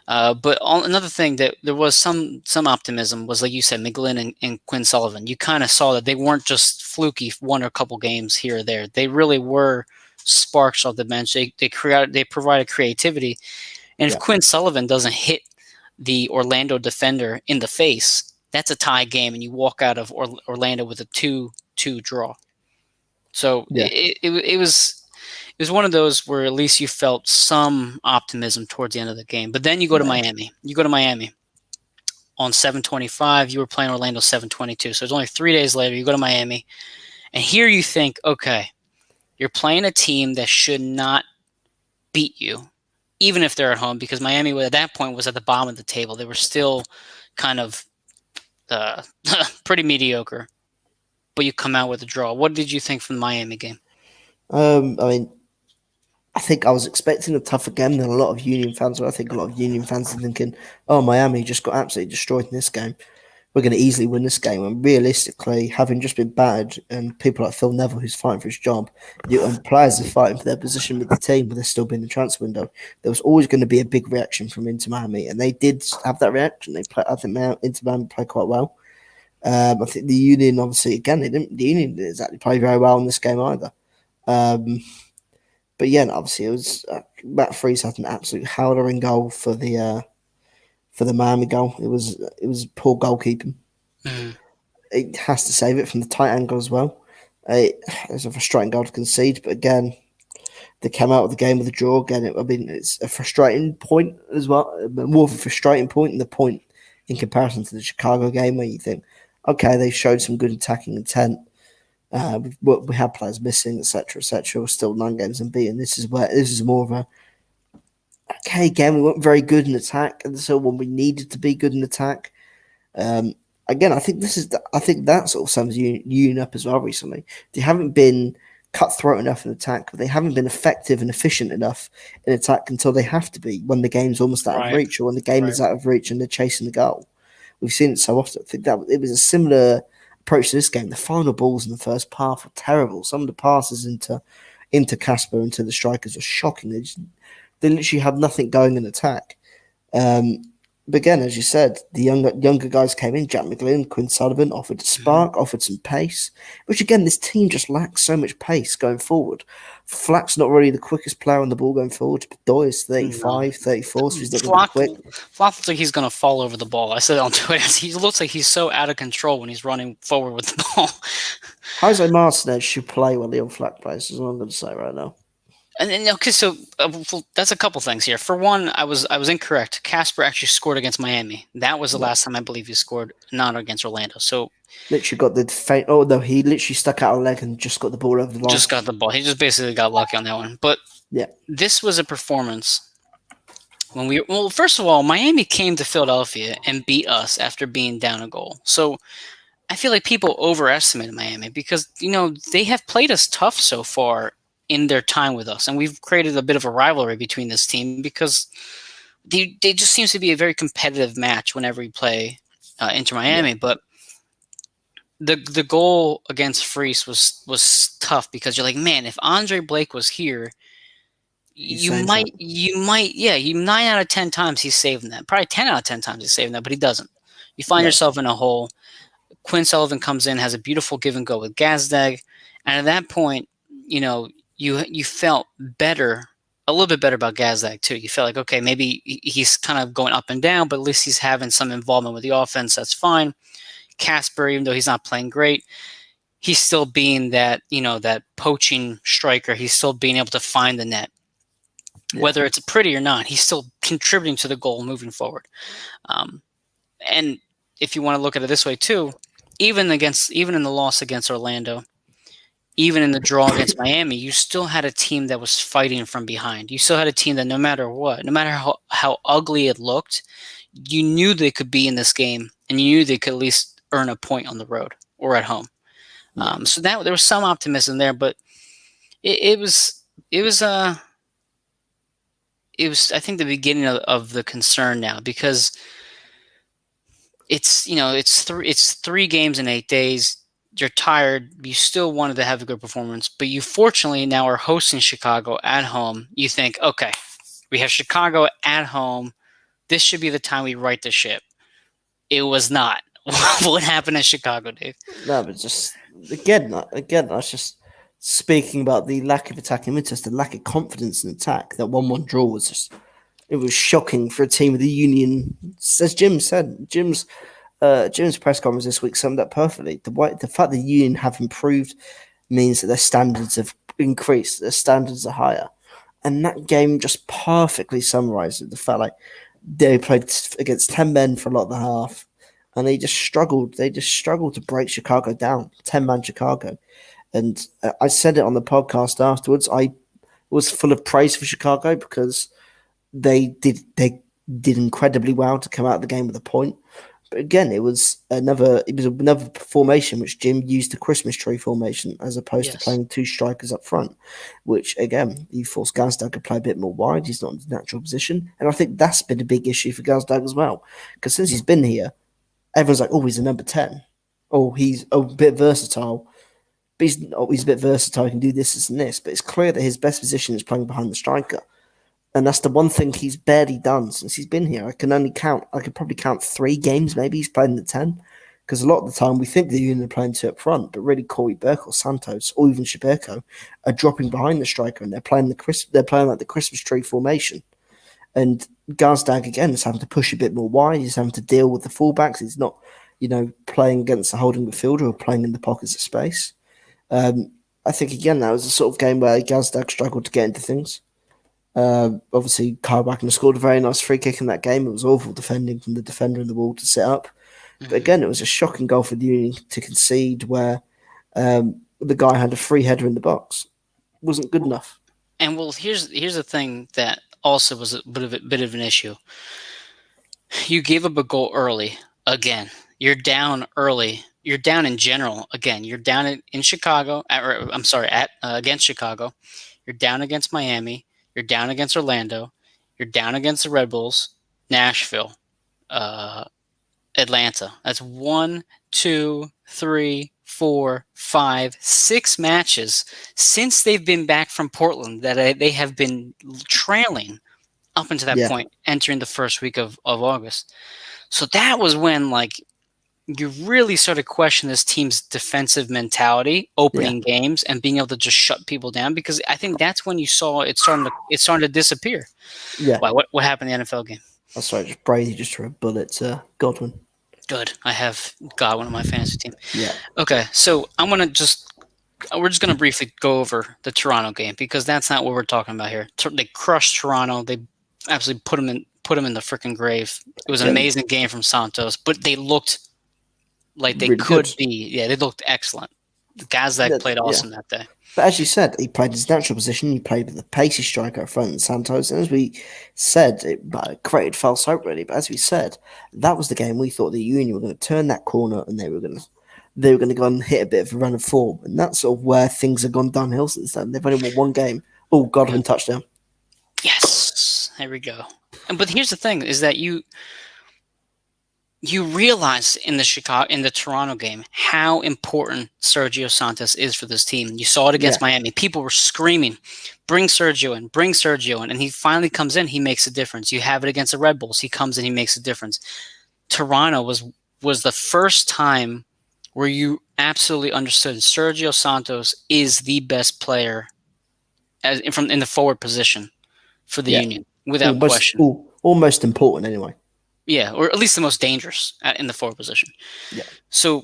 But another thing that there was some optimism was, like you said, McGlynn and Quinn Sullivan. You kind of saw that they weren't just fluky one or a couple games here or there. They really were sparks off the bench. They provided creativity. And if Quinn Sullivan doesn't hit the Orlando defender in the face, that's a tie game, and you walk out of Orlando with a 2-2 draw. So it was one of those where at least you felt some optimism towards the end of the game. But then you go to Miami. You go to Miami on 7/25. You were playing Orlando 7/22. So it's only 3 days later. You go to Miami. And here you think, okay, you're playing a team that should not beat you, even if they're at home, because Miami at that point was at the bottom of the table. They were still kind of pretty mediocre. But you come out with a draw. What did you think from the Miami game? I think I was expecting a tougher game than a lot of Union fans were. I think a lot of Union fans are thinking, oh, Miami just got absolutely destroyed in this game. We're going to easily win this game. And realistically, having just been battered, and people like Phil Neville, who's fighting for his job, and players are fighting for their position with the team, but they're still being in the transfer window, there was always going to be a big reaction from Inter Miami. And they did have that reaction. I think Inter Miami played quite well. I think the Union, obviously, again, the Union didn't exactly play very well in this game either. But yeah, obviously it was Matt Freese had an absolute howler in goal for the Miami goal. It was poor goalkeeping. It has to save it from the tight angle as well. It was a frustrating goal to concede, but again, They came out of the game with a draw. Again, it's a frustrating point as well, more of a frustrating point than the point in comparison to the Chicago game where you think, okay, they showed some good attacking intent. We had players missing, etc., etc. We're still 9 games unbeaten. This is more of a okay. Again, we weren't very good in attack, and so when we needed to be good in attack, again, I think that sort of sums Union up as well. Recently, they haven't been cutthroat enough in attack, but they haven't been effective and efficient enough in attack until they have to be when the game's almost out of reach, or when the game is out of reach and they're chasing the goal. We've seen it so often. I think that it was a similar approach to this game. The final balls in the first half were terrible. Some of the passes into Casper, into the strikers, were shocking. They literally had nothing going in attack. But again, as you said, the younger guys came in. Jack McGlynn, Quinn Sullivan offered a spark, offered some pace, which again, this team just lacks so much pace going forward. Flack's not really the quickest player on the ball going forward. Bedoya is 35, 34, so he's not going to be quick. Flack looks like he's going to fall over the ball. I said on Twitter, he looks like he's so out of control when he's running forward with the ball. Jose Martinez should play when Leon Flack plays, is what I'm going to say right now. And okay, so that's a couple things here. For one, I was incorrect. Casper actually scored against Miami. That was the last time I believe he scored, not against Orlando. So literally got the feint. Oh no, he literally stuck out a leg and just got the ball over the line. Just got the ball. He just basically got lucky on that one. But yeah, this was a performance when first of all, Miami came to Philadelphia and beat us after being down a goal. So I feel like people overestimated Miami because they have played us tough so far in their time with us, and we've created a bit of a rivalry between this team because they just seems to be a very competitive match whenever we play Inter Miami. Yeah. But the goal against Freese was tough because you're like, man, if Andre Blake was here, you might 9 out of 10 times he's saving that. Probably 10 out of 10 times he's saving that, but he doesn't. You find yourself in a hole. Quinn Sullivan comes in, has a beautiful give and go with Gazdag, and at that point, you felt better, a little bit better about Gazdag too. You felt like, okay, maybe he's kind of going up and down, but at least he's having some involvement with the offense. That's fine. Casper, even though he's not playing great, he's still being that, that poaching striker. He's still being able to find the net. Yeah. Whether it's pretty or not, he's still contributing to the goal moving forward. And if you want to look at it this way too, even in the loss against Orlando, even in the draw against Miami, you still had a team that was fighting from behind. You still had a team that no matter what, no matter how ugly it looked, you knew they could be in this game, and you knew they could at least earn a point on the road or at home. So that there was some optimism there, but it was I think the beginning of the concern now, because it's 3 games in 8 days. You're tired. You still wanted to have a good performance, but you fortunately now are hosting Chicago at home. You think, okay, we have Chicago at home. This should be the time we right the ship. It was not. What happened in Chicago, Dave? No, but just again, I was just speaking about the lack of attacking interest, the lack of confidence in attack. That 1-1 draw was it was shocking for a team of the Union. As Jim said, Jim's press conference this week summed up perfectly. The fact that Union have improved means that their standards have increased. Their standards are higher. And that game just perfectly summarized it. The fact like they played against 10 men for a lot of the half, and they just struggled. They just struggled to break Chicago down, 10-man Chicago. And I said it on the podcast afterwards. I was full of praise for Chicago because they did incredibly well to come out of the game with a point. But again, it was another formation which Jim used the Christmas tree formation as opposed to playing 2 strikers up front, which again, you force Gazdag to play a bit more wide. He's not in his natural position. And I think that's been a big issue for Gazdag as well. Because since he's been here, everyone's like, oh, he's a number 10. Oh, he's a bit versatile. But he's a bit versatile, he can do this and this. But it's clear that his best position is playing behind the striker. And that's the one thing he's barely done since he's been here. I could probably count 3 games maybe he's played in the 10. Because a lot of the time we think the Union are playing 2 up front, but really Corey Burke or Santos or even Shibeko are dropping behind the striker and they're playing like the Christmas tree formation. And Gazdag again is having to push a bit more wide. He's having to deal with the fullbacks. He's not, playing against a holding midfielder or playing in the pockets of space. I think again that was the sort of game where Gazdag struggled to get into things. Obviously, Kyle Wagner scored a very nice free kick in that game. It was awful defending from the defender in the wall to set up. But Mhm. again, it was a shocking goal for the Union to concede where the guy had a free header in the box. Wasn't good enough. And well, here's the thing that also was a bit of an issue. You gave up a goal early again. You're down early. You're down in general again. You're down in Chicago. I'm sorry, at against Chicago. You're down against Miami. You're down against Orlando. You're down against the Red Bulls, Nashville, uh, Atlanta. That's 1, 2, 3, 4, 5, 6 matches since they've been back from Portland that they have been trailing up until that Yeah, point, entering the first week of August. So that was when you really sort of question this team's defensive mentality, yeah, opening games and being able to just shut people down, because I think that's when you saw it starting to disappear. yeah. Why? What happened in the NFL game? I'm sorry, just Brady just threw a bullet to Godwin. Good. I have Godwin on my fantasy team. Yeah, Okay, so we're just gonna briefly go over the Toronto game because that's not what we're talking about here. They crushed Toronto. They absolutely put them in the freaking grave. It was an again, amazing game from Santos, but they looked like they really good. could be. Yeah, they looked excellent. The guys that played Yeah. awesome that day. But as you said, he played his natural position. He played with a pacey striker up front, Santos. And as we said, it created false hope, really. But as we said, that was the game we thought the Union were going to turn that corner and they were going to go and hit a bit of a run of form. And that's sort of where things have gone downhill since then. They've only won one game. Oh, Yeah. Godwin touchdown. Yes, there we go. But here's the thing: is that you realize in the Toronto game how important Sergio Santos is for this team. You saw it against Yeah, Miami. People were screaming, bring Sergio in, and he finally comes in, he makes a difference. You have it against the Red Bulls. He comes in, he makes a difference. Toronto was the first time where you absolutely understood Sergio Santos is the best player in the forward position for the yeah. Union, without question. Almost important anyway. Yeah, or at least the most dangerous in the forward position. Yeah. So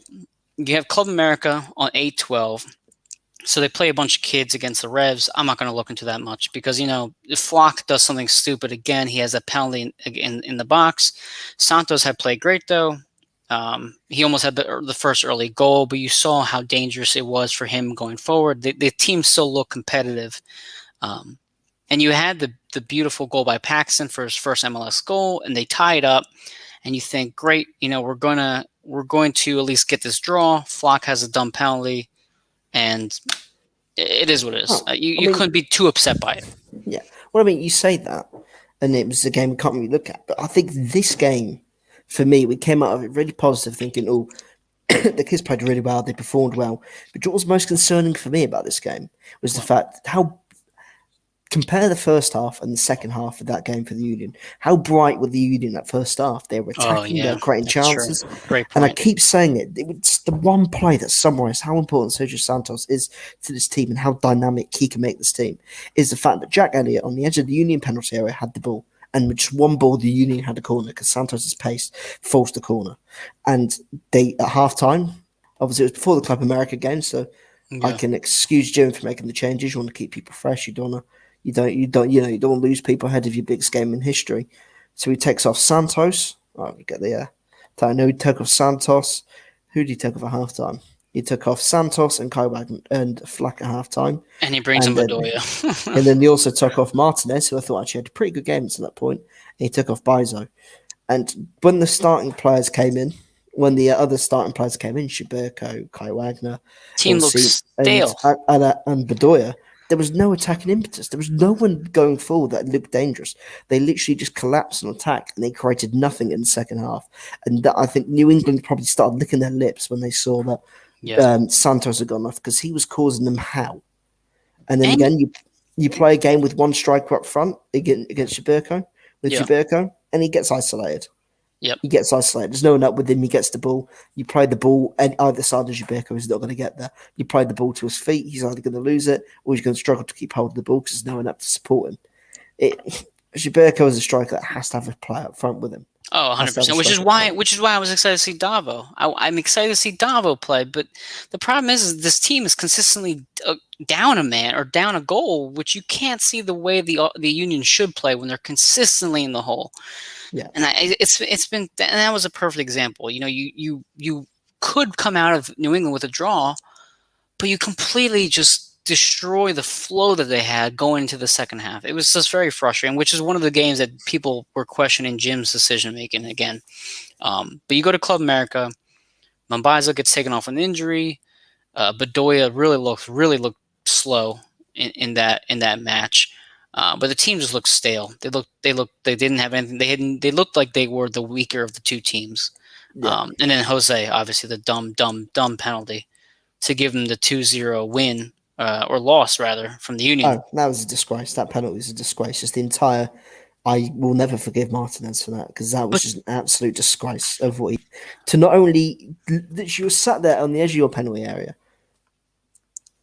you have Club America on 8-12. So they play a bunch of kids against the Revs. I'm not going to look into that much because, if Flock does something stupid again, he has a penalty in the box. Santos had played great, though. He almost had the first early goal, but you saw how dangerous it was for him going forward. The team still looked competitive. And you had the beautiful goal by Paxton for his first MLS goal, and they tie it up. And you think, great, we're going to at least get this draw. Flock has a dumb penalty, and it is what it is. Oh, You couldn't be too upset by it. yeah. Well, I mean, you say that, and it was a game we can't really look at. But I think this game, for me, we came out of it really positive, thinking, oh, the kids played really well, they performed well. But what was most concerning for me about this game was the fact how compare the first half and the second half of that game for the Union. How bright were the Union that first half? They were attacking, they were creating chances. Great And I point. keep saying it. It's the one play that summarized how important Sergio Santos is to this team and how dynamic he can make this team is the fact that Jack Elliott on the edge of the Union penalty area had the ball. And with just one ball, the Union had a corner because Santos' pace forced the corner. And they, at halftime, obviously it was before the Club America game, so I can excuse Jim for making the changes. You want to keep people fresh. You don't want to lose people ahead of your biggest game in history. So he takes off Santos. Oh, we get the I know he took off Santos. Who did he take off at halftime? He took off Santos and Kobag and Flack at halftime. And he brings in Bedoya. And then he also took off Martinez, who I thought actually had a pretty good game until that point. And he took off Bizo. And when the starting players came in, when the other starting players came in, Shiberko, Kai Wagner, Team looks stale. and Bedoya, there was no attacking impetus. There was no one going forward that looked dangerous. They literally just collapsed on attack and they created nothing in the second half. And I think New England probably started licking their lips when they saw that Santos had gone off because he was causing them hell. And then again, you play a game with one striker up front against Shiberko, and he gets isolated. Yep. He gets isolated. There's no one up with him. He gets the ball. You play the ball, and either side of Shiberko is not going to get there. You play the ball to his feet. He's either going to lose it or he's going to struggle to keep holding the ball because there's no one up to support him. Shiberko is a striker that has to have a player up front with him. Oh, 100%. Which is why I was excited to see Davo. I'm excited to see Davo play, but the problem is this team is consistently down a man or down a goal, which you can't see the way the Union should play when they're consistently in the hole. Yeah. And it's been, and that was a perfect example. You could come out of New England with a draw, but you completely just destroy the flow that they had going into the second half. It was just very frustrating, which is one of the games that people were questioning Jim's decision making again. But you go to Club America, Mambazo gets taken off with an injury. Bedoya really looked slow in that match. But the team just looked stale. They didn't have anything. They looked like they were the weaker of the two teams. Yeah. And then Jose, obviously the dumb penalty to give them the 2-0 win, or loss rather, from the Union. Oh, that was a disgrace. That penalty was a disgrace. Just the entire. I will never forgive Martinez for that because that was just an absolute disgrace of what he. To not only that you were sat there on the edge of your penalty area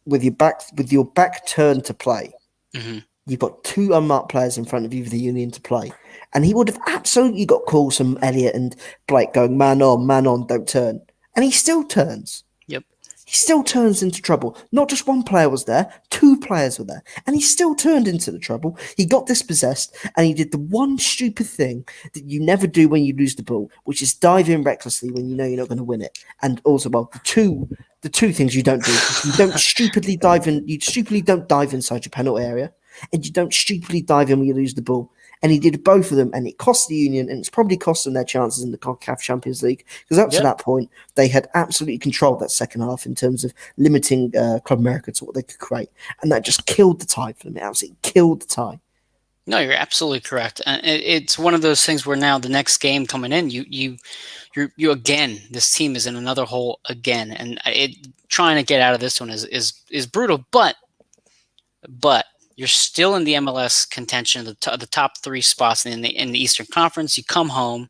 with your back turned to play. Mm-hmm. You've got two unmarked players in front of you for the Union to play. And he would have absolutely got calls from Elliott and Blake going, man on, don't turn. And he still turns. Yep. He still turns into trouble. Not just one player was there, two players were there. And he still turned into the trouble. He got dispossessed and he did the one stupid thing that you never do when you lose the ball, which is dive in recklessly when you know you're not going to win it. And also, well, the two things you don't do. You don't stupidly dive in. You stupidly don't dive inside your penalty area. And you don't stupidly dive in when you lose the ball. And he did both of them, and it cost the Union, and it's probably cost them their chances in the CONCACAF Champions League, because up to that point, they had absolutely controlled that second half in terms of limiting Club America to what they could create. And that just killed the tie for them. It absolutely killed the tie. No, you're absolutely correct. And it's one of those things where now the next game coming in, you again, this team is in another hole again, and trying to get out of this one is brutal. But you're still in the MLS contention, the top three spots in the Eastern Conference. You come home,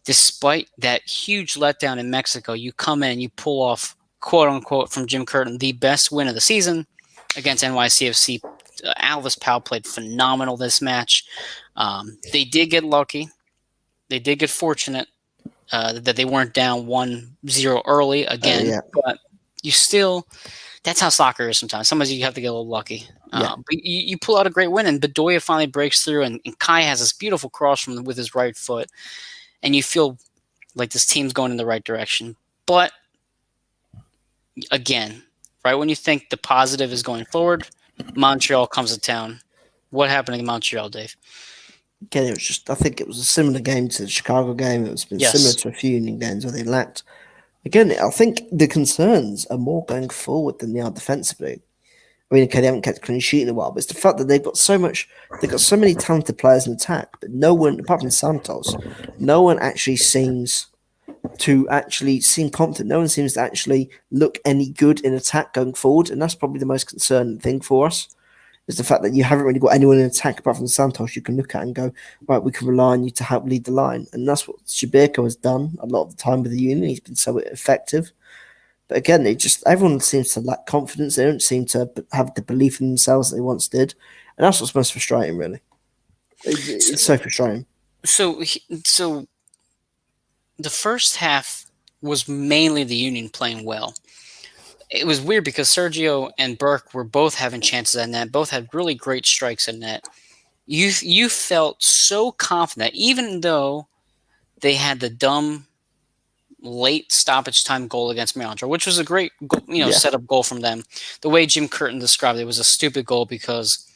despite that huge letdown in Mexico. You come in, you pull off, quote unquote, from Jim Curtin, the best win of the season against NYCFC. Alvis Powell played phenomenal this match. They did get lucky. They did get fortunate that they weren't down 1-0 early again. But you still, that's how soccer is sometimes. Sometimes you have to get a little lucky. But you pull out a great win, and Bedoya finally breaks through, and Kai has this beautiful cross with his right foot, and you feel like this team's going in the right direction. But again, right when you think the positive is going forward, Montreal comes to town. What happened in Montreal, Dave? Again, it was just, I think it was a similar game to the Chicago game. It's been similar to a few Union games where they lacked. Again, I think the concerns are more going forward than they are defensively. I mean, okay, they haven't kept a clean sheet in a while, but it's the fact that they've got so many talented players in attack, but no one, apart from Santos, no one actually seems to actually seem confident. No one seems to actually look any good in attack going forward, and that's probably the most concerning thing for us, is the fact that you haven't really got anyone in attack apart from Santos you can look at and go, right, we can rely on you to help lead the line. And that's what Shibirko has done a lot of the time with the Union. He's been so effective. But again, everyone seems to lack confidence. They don't seem to have the belief in themselves that they once did. And that's what's most frustrating, really. It's so frustrating. So the first half was mainly the Union playing well. It was weird because Sergio and Burke were both having chances at net, both had really great strikes at net. You felt so confident, even though they had the dumb late stoppage time goal against Montreal, which was a great setup goal from them. The way Jim Curtin described it was a stupid goal because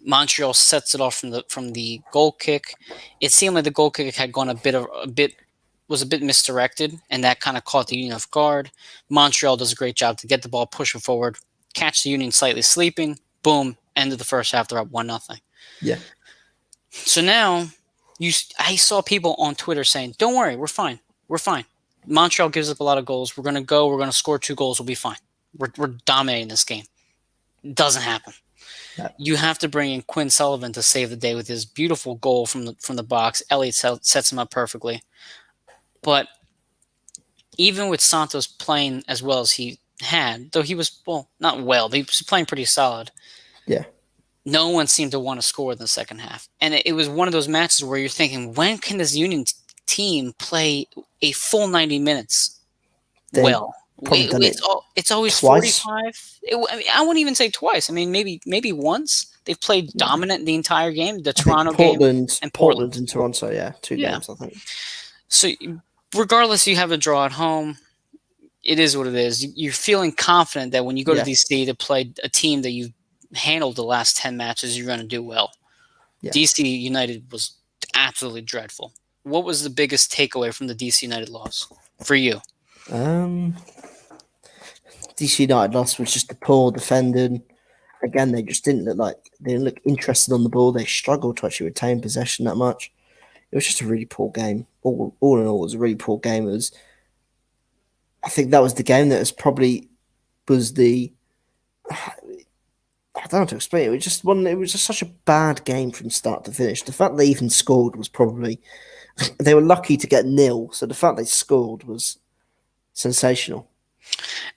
Montreal sets it off from the goal kick. It seemed like the goal kick had gone was a bit misdirected, and that kind of caught the Union off guard. Montreal does a great job to get the ball, push it forward, catch the Union slightly sleeping, boom, end of the first half, they're up 1-0. Yeah. So now, I saw people on Twitter saying, don't worry, we're fine. We're fine. Montreal gives up a lot of goals. We're going to score 2 goals, we'll be fine. We're dominating this game. It doesn't happen. Yeah. You have to bring in Quinn Sullivan to save the day with his beautiful goal from the box. Elliott sets him up perfectly. But even with Santos playing as well as he had, though he was, not well, but he was playing pretty solid. Yeah. No one seemed to want to score in the second half. And it was one of those matches where you're thinking, when can this Union team play a full 90 minutes well? Probably done it It's always twice. 45. I mean, I wouldn't even say twice. I mean, maybe once. They've played No. dominant the entire game, the I think Toronto game and Portland. Portland and Toronto, yeah, two Yeah. games, I think. So regardless, you have a draw at home. It is what it is. You're feeling confident that when you go to Yeah, DC to play a team that you've handled the last 10 matches, you're going to do well. yeah. DC United was absolutely dreadful. What was the biggest takeaway from the DC United loss for you? DC United loss was just a poor defending. Again, they just didn't look interested on the ball. They struggled to actually retain possession that much. It was just a really poor game. All in all, it was a really poor game. I think that was the game that was the I don't know how to explain it. It was just one. It was just such a bad game from start to finish. The fact they even scored was probably they were lucky to get nil. So the fact they scored was sensational.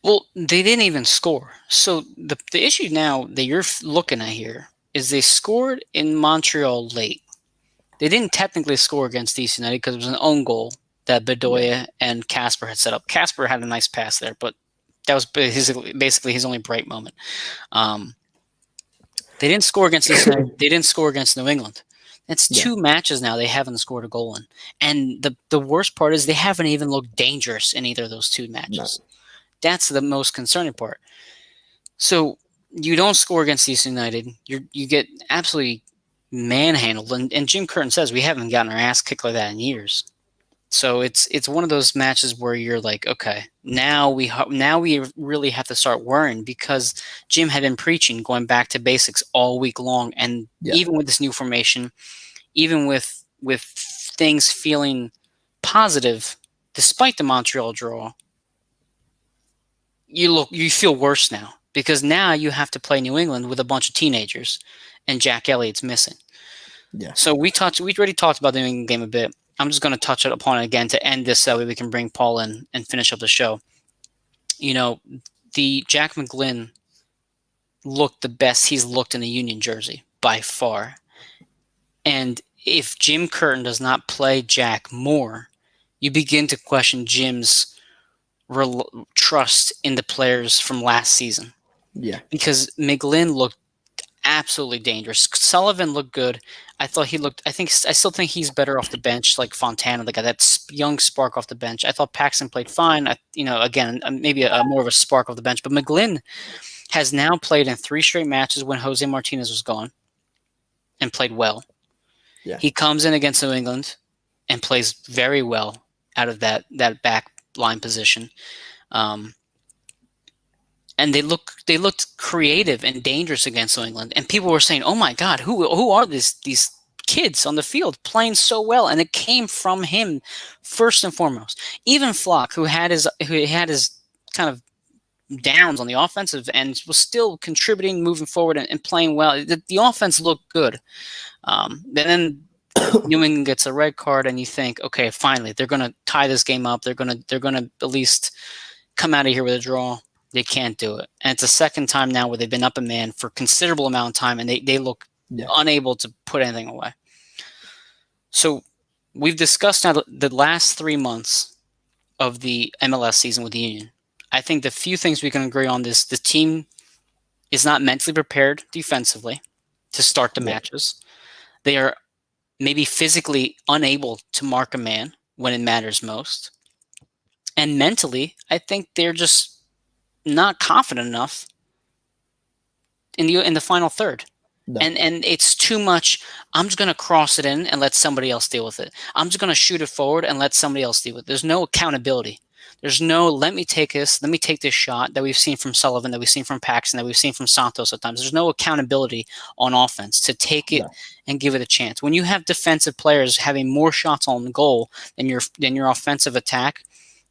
Well, they didn't even score. So the issue now that you're looking at here is they scored in Montreal late. They didn't technically score against DC United because it was an own goal that Bedoya and Casper had set up. Casper had a nice pass there, but that was basically his only bright moment. They didn't score against DC United. They didn't score against New England. It's two matches now they haven't scored a goal in. And the worst part is they haven't even looked dangerous in either of those two matches. No. That's the most concerning part. So you don't score against DC United. You get absolutely manhandled. And Jim Curtin says we haven't gotten our ass kicked like that in years. So it's one of those matches where you're like, okay, now we really have to start worrying because Jim had been preaching going back to basics all week long, and even with this new formation, even with things feeling positive despite the Montreal draw, you feel worse now because now you have to play New England with a bunch of teenagers, and Jack Elliott's missing. Yeah. So we already talked about the New England game a bit. I'm just going to touch upon it again to end this so we can bring Paul in and finish up the show. You know, the Jack McGlynn looked the best he's looked in a Union jersey by far. And if Jim Curtin does not play Jack more, you begin to question Jim's trust in the players from last season. Yeah. Because McGlynn looked absolutely dangerous. Sullivan looked good. I still think he's better off the bench, like Fontana, the guy that young spark off the bench. I thought Paxton played fine. Again, maybe more of a spark off the bench. But McGlynn has now played in 3 straight matches when Jose Martinez was gone and played well. Yeah. He comes in against New England and plays very well out of that back line position. And they looked creative and dangerous against New England. And people were saying, "Oh my God, who are these kids on the field playing so well?" And it came from him first and foremost. Even Flock, who had his kind of downs on the offensive end, was still contributing, moving forward, and playing well. The offense looked good. Then New England gets a red card, and you think, okay, finally they're going to tie this game up. They're going to at least come out of here with a draw. They can't do it. And it's the second time now where they've been up a man for a considerable amount of time, and they look unable to put anything away. So we've discussed now the last 3 months of the MLS season with the Union. I think the few things we can agree on is the team is not mentally prepared defensively to start the matches. They are maybe physically unable to mark a man when it matters most. And mentally, I think they're just not confident enough in the final third. No. And it's too much. I'm just going to cross it in and let somebody else deal with it. I'm just going to shoot it forward and let somebody else deal with it. There's no accountability. There's no let me take this shot that we've seen from Sullivan, that we've seen from Paxton, that we've seen from Santos at times. There's no accountability on offense to take it and give it a chance. When you have defensive players having more shots on goal than your offensive attack,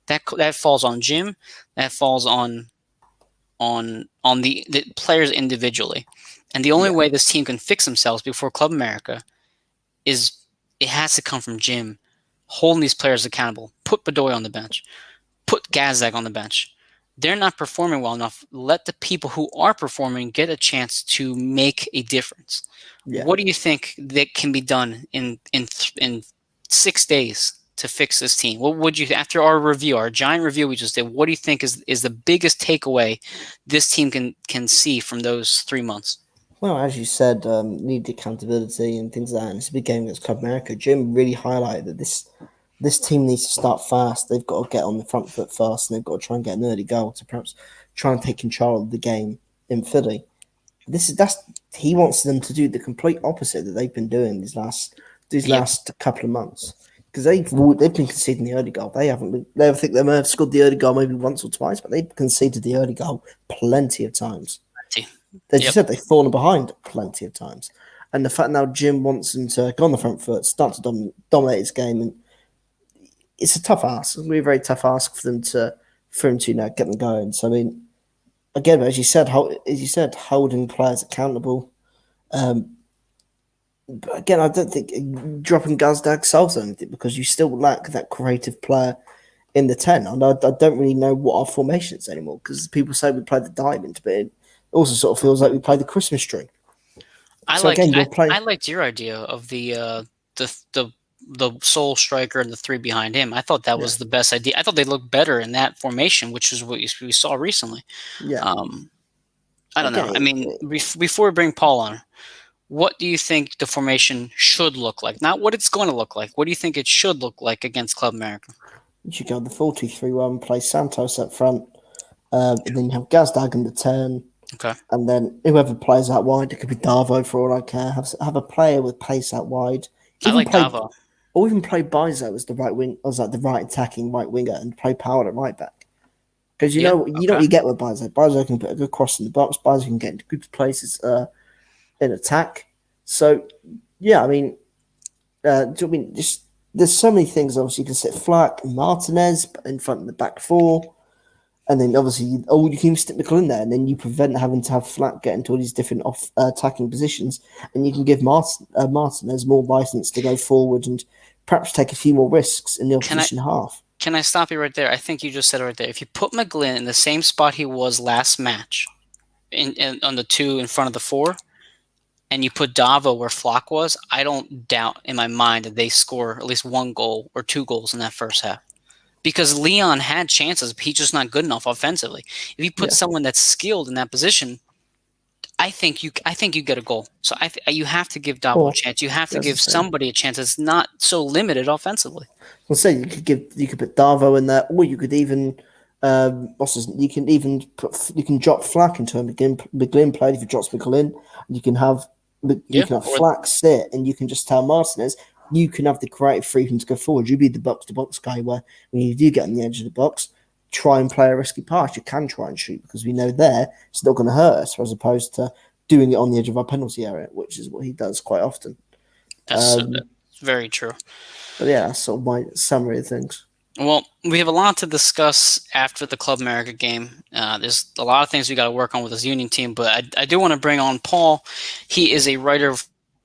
that falls on Jim. That falls on the players individually. And the only way this team can fix themselves before Club America is it has to come from Jim holding these players accountable. Put Bedoya on the bench. Put Gazdag on the bench. They're not performing well enough. Let the people who are performing get a chance to make a difference. Yeah. What do you think that can be done in 6 days to fix this team? What would you, after our review, our giant review we just did, what do you think is the biggest takeaway this team can see from those 3 months? Well, as you said, need accountability and things like that. And it's a big game against Club America. Jim really highlighted that this team needs to start fast. They've got to get on the front foot fast, and they've got to try and get an early goal to perhaps try and take control of the game in Philly. That's he wants them to do the complete opposite that they've been doing these last couple of months, because they've been conceding the early goal. They haven't been. I think they may have scored the early goal maybe once or twice, but they've conceded the early goal plenty of times. As you said, they've fallen behind plenty of times. And the fact now Jim wants them to go on the front foot, start to dominate his game, and it's a tough ask. It's going to be a very tough ask for him to get them going. So I mean, again, as you said, holding players accountable. But again, I don't think dropping Gazdag solves anything, because you still lack that creative player in the 10. And I don't really know what our formation is anymore, because people say we play the diamond, but it also sort of feels like we play the Christmas tree. I liked your idea of the sole striker and the three behind him. I thought that was the best idea. I thought they looked better in that formation, which is what we saw recently. Yeah. I don't know. I mean, before we bring Paul on, what do you think the formation should look like? Not what it's going to look like. What do you think it should look like against Club America? You should go the 4-2-3-1, play Santos up front, and then you have Gazdag in the 10. Okay. And then whoever plays out wide, it could be Darvo for all I care. Have a player with pace out wide. I like Darvo. Or even play Bizo as the right wing, as like the right attacking right winger, and play Powell at right back. Because you know what you get with Bizo. Bizo can put a good cross in the box. Bizo can get into good places in attack. So yeah, I mean, just there's so many things. Obviously, you can sit Flack and Martinez in front of the back four. And then obviously, you can stick McCall in there, and then you prevent having to have Flack get into all these different attacking positions, and you can give Martinez more license to go forward and perhaps take a few more risks in the opposition half. Can I stop you right there? I think you just said it right there. If you put McGlynn in the same spot he was last match, on the 2 in front of the 4, and you put Davo where Flock was, I don't doubt in my mind that they score at least 1 goal or 2 goals in that first half. Because Leon had chances, but he's just not good enough offensively. If you put someone that's skilled in that position, I think you get a goal. So you have to give Davo a chance. You have to give somebody a chance that's not so limited offensively. Well, say you could put Darvo in there, or you could even you can drop Flack into a McGlynn play if you drop McGlynn. You can have Flack sit, and you can just tell Martinez, you can have the creative freedom to go forward. You be the box-to-box guy where when you do get on the edge of the box, try and play a risky pass. You can try and shoot, because we know there it's not going to hurt us, as opposed to doing it on the edge of our penalty area, which is what he does quite often. That's very true. But yeah, that's sort of my summary of things. Well, we have a lot to discuss after the Club America game. There's a lot of things we got to work on with this Union team, but I do want to bring on Paul. He is a writer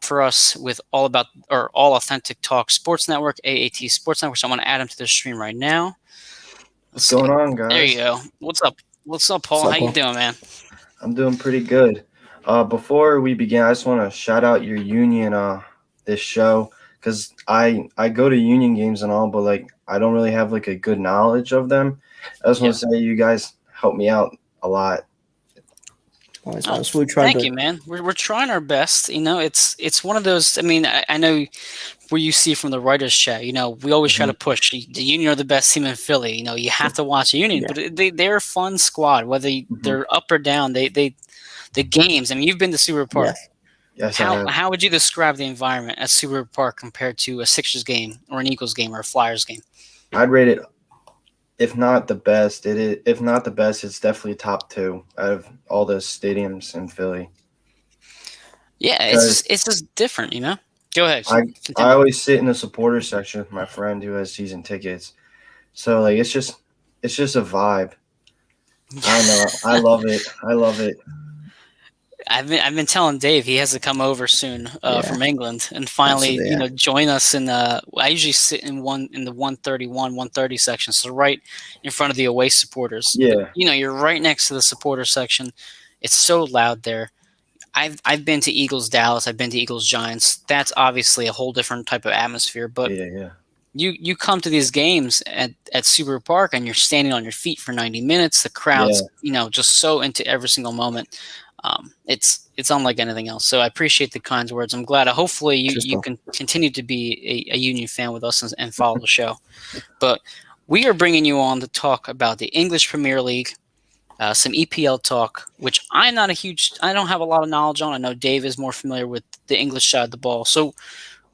for us with All Authentic Talk Sports Network, AAT Sports Network. So I'm going to add him to the stream right now. What's going on, guys? There you go. What's up? What's up, Paul? How you doing, man? I'm doing pretty good. Before we begin, I just want to shout out your Union this show, because I go to Union games and all, but like I don't really have like a good knowledge of them. I just want to say you guys help me out a lot. Thank you, man. We're trying our best. You know, it's one of those. I mean, I know where you see from the writers' chat. You know, we always try to push the Union are the best team in Philly. You know, you have to watch the Union, but they're a fun squad. Whether they're up or down, the games. I mean, you've been to Super Park. Yes. How would you describe the environment at Super Park compared to a Sixers game or an Eagles game or a Flyers game? I'd rate it, if not the best, it's definitely top 2 out of all the stadiums in Philly. Yeah, it's just different, you know. Go ahead. I always sit in the supporter section with my friend who has season tickets, so like it's just a vibe. I don't know. I love it. I've been telling Dave he has to come over soon from England and finally join us in I usually sit in the 131 130 section, so right in front of the away supporters. Yeah. You know, you're right next to the supporter section. It's so loud there. I've been to Eagles Dallas, I've been to Eagles Giants. That's obviously a whole different type of atmosphere, but you come to these games at Super Park and you're standing on your feet for 90 minutes. The Yeah. crowd's just so into every single moment. It's unlike anything else. So I appreciate the kind words. I'm glad. Hopefully you can continue to be a Union fan with us and follow the show. But we are bringing you on to talk about the English Premier League, some EPL talk, which I don't have a lot of knowledge on. I know Dave is more familiar with the English side of the ball. So,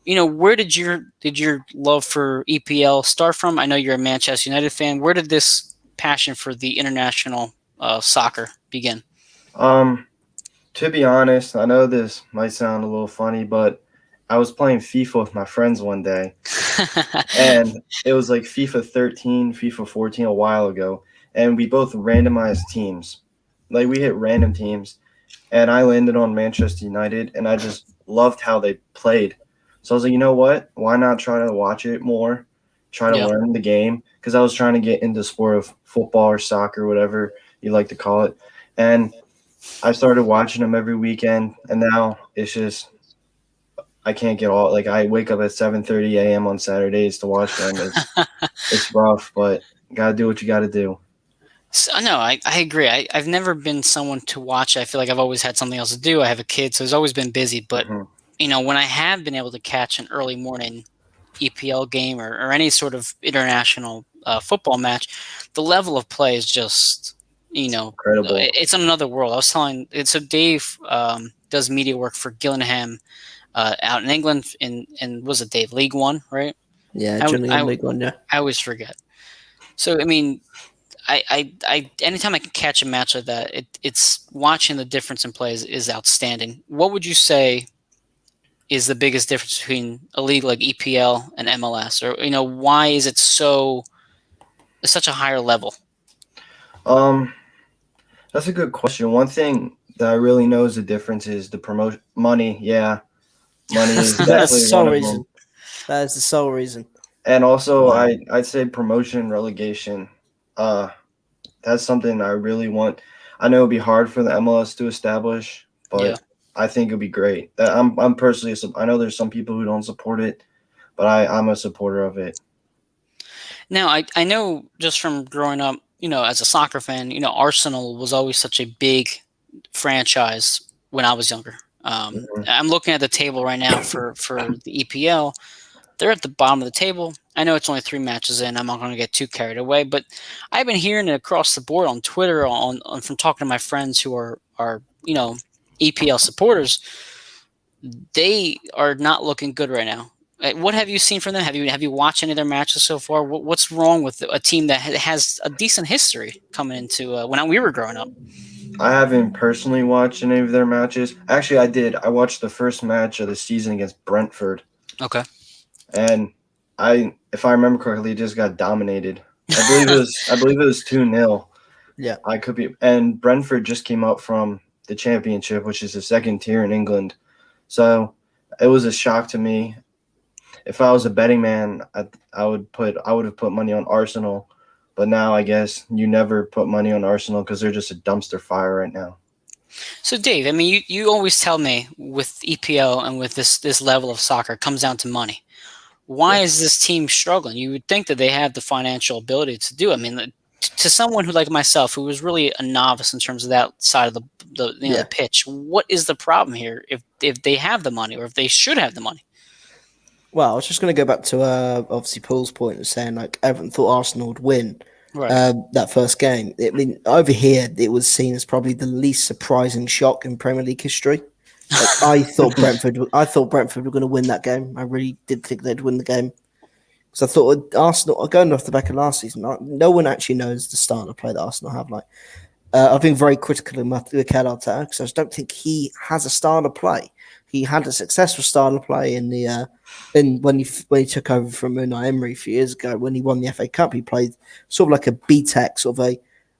where did your love for EPL start from? I know you're a Manchester United fan. Where did this passion for the international soccer begin? To be honest, I know this might sound a little funny, but I was playing FIFA with my friends one day, and it was like FIFA 13, FIFA 14 a while ago, and we both randomized teams. Like we hit random teams, and I landed on Manchester United, and I just loved how they played. So I was like, you know what? Why not try to watch it more, try to Yeah. learn the game? Because I was trying to get into the sport of football or soccer, whatever you like to call it. And I started watching them every weekend, and now it's just I can't get all like I wake up at 7:30 a.m. on Saturdays to watch them. It's rough, but gotta do what you gotta do. So, no, I agree. I've never been someone to watch. I feel like I've always had something else to do. I have a kid, so it's always been busy. But, hmm when I have been able to catch an early morning EPL game or any sort of international football match, the level of play is just, Incredible. it's on another world. I was telling, so Dave does media work for Gillingham out in England, and was it Dave, League One, right? Yeah, I, Gillingham I, League One, yeah. I always forget. So, I mean, I anytime I can catch a match like that, it's watching the difference in plays is outstanding. What would you say is the biggest difference between a league like EPL and MLS, or why is it such a higher level? Um, that's a good question. One thing that I really know is the difference is the promotion money. Yeah, money is That's the definitely sole one of reason. them. That is the sole reason. And also, Wow. I'd say promotion relegation. Uh, that's something I really want. I know it'd be hard for the MLS to establish, Yeah. but I think it'd be great. I'm personally, I know there's some people who don't support it, but I'm a supporter of it. Now, I know just from growing up, as a soccer fan, Arsenal was always such a big franchise when I was younger. Mhm. I'm looking at the table right now for the EPL. They're at the bottom of the table. I know it's only 3 matches in. I'm not going to get too carried away, but I've been hearing it across the board on Twitter, on from talking to my friends who are EPL supporters. They are not looking good right now. What have you seen from them? Have you watched any of their matches so far? What's wrong with a team that has a decent history coming into when we were growing up? I haven't personally watched any of their matches. Actually, I did. I watched the first match of the season against Brentford, Okay. and if I remember correctly, it just got dominated. I believe it was 2-0. Yeah. I could be, and Brentford just came up from the Championship, which is the second tier in England. So it was a shock to me. If I was a betting man, I would have put money on Arsenal, but now I guess you never put money on Arsenal because they're just a dumpster fire right now. So Dave, I mean, you always tell me with EPL and with this level of soccer, it comes down to money. Why Yeah. is this team struggling? You would think that they have the financial ability to do it. I mean, to someone who like myself, who was really a novice in terms of that side of the Yeah. the pitch, what is the problem here? If they have the money, or if they should have the money? Well, I was just going to go back to obviously Paul's point of saying like everyone thought Arsenal would win Right. that first game. I mean, over here it was seen as probably the least surprising shock in Premier League history. Like I thought Brentford were going to win that game. I really did think they'd win the game because I thought Arsenal, going off the back of last season, no one actually knows the style of play that Arsenal have. Like I've been very critical of Mikel Arteta because I just don't think he has a style of play. He had a successful style of play in the when he took over from Unai Emery a few years ago. When he won the FA Cup, he played sort of like a B-Tech, sort of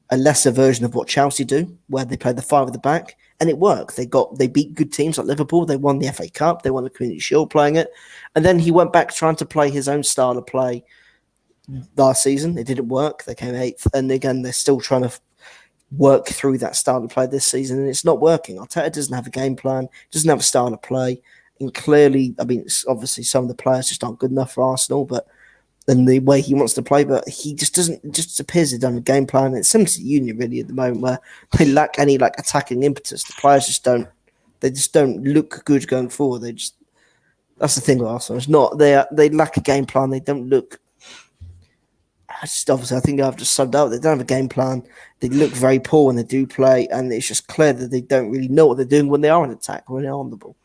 a lesser version of what Chelsea do, where they play the 5 at the back, and it worked. They beat good teams like Liverpool. They won the FA Cup. They won the Community Shield playing it, and then he went back trying to play his own style of play last season. It didn't work. They came 8th, and again they're still trying to work through that style of play this season, and it's not working. Arteta doesn't have a game plan, doesn't have a style of play, and clearly, I mean, it's obviously some of the players just aren't good enough for Arsenal, but and the way he wants to play, but he just doesn't. It just appears they don't have a game plan. It's similar to Union really at the moment, where they lack any like attacking impetus. The players just don't. They just don't look good going forward. That's the thing with Arsenal. It's not they lack a game plan. They don't look. Obviously, I think I've just subbed out. They don't have a game plan. They look very poor when they do play, and it's just clear that they don't really know what they're doing when they are in attack, when they're on the ball.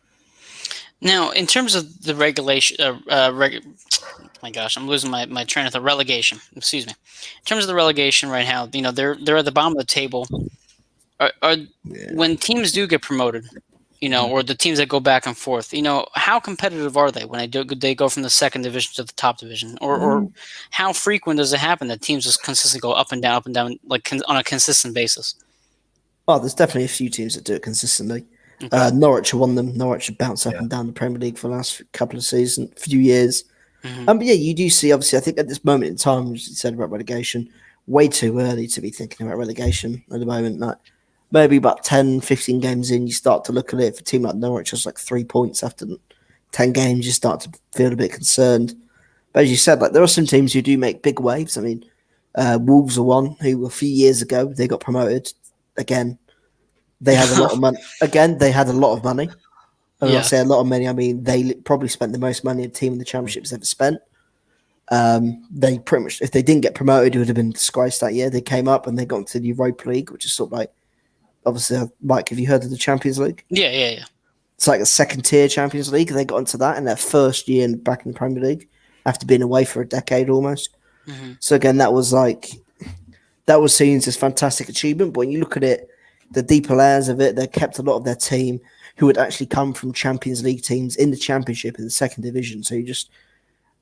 Now, in terms of the regulation, my gosh, I'm losing my train of thought. Relegation, excuse me. In terms of the relegation right now, they're at the bottom of the table. When teams do get promoted, or the teams that go back and forth, how competitive are they when they go from the second division to the top division, or how frequent does it happen that teams just consistently go up and down, like on a consistent basis? Oh, there's definitely a few teams that do it consistently. Okay. Norwich are one of them. Norwich have bounced up and down the Premier League for the last couple of seasons, few years. But yeah, you do see, obviously, I think at this moment in time, as you said about relegation, way too early to be thinking about relegation at the moment. Like, maybe about 10, 15 games in, you start to look at it. For a team like Norwich, has like 3 points after 10 games, you start to feel a bit concerned. But as you said, like there are some teams who do make big waves. I mean, Wolves are one who a few years ago, they got promoted. Again, they had a lot of money. Again, they had a lot of money. And when I say a lot of money, I mean they probably spent the most money a team in the Championship's ever spent. They pretty much, if they didn't get promoted, it would have been disgraced that year. They came up and they got into the Europa League, which is sort of like, obviously, Mike, have you heard of the Champions League? Yeah. It's like a second-tier Champions League. They got into that in their first year back in the Premier League after being away for a decade almost. So again, that was seen as a fantastic achievement. But when you look at it, the deeper layers of it, they kept a lot of their team who had actually come from Champions League teams in the Championship in the second division. So you just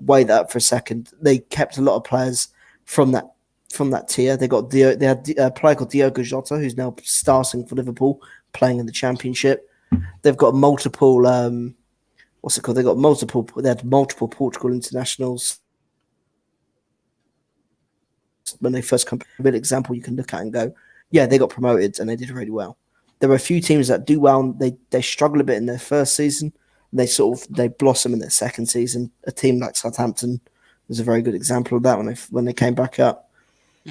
weigh that up for a second. They kept a lot of players from that tier. They had a player called Diogo Jota, who's now starting for Liverpool, playing in the Championship. They've got multiple what's it called? They had multiple Portugal internationals when they first come. A good example you can look at and go, yeah, they got promoted and they did really well. There are a few teams that do well. They struggle a bit in their first season. They blossom in their second season. A team like Southampton was a very good example of that when they came back up.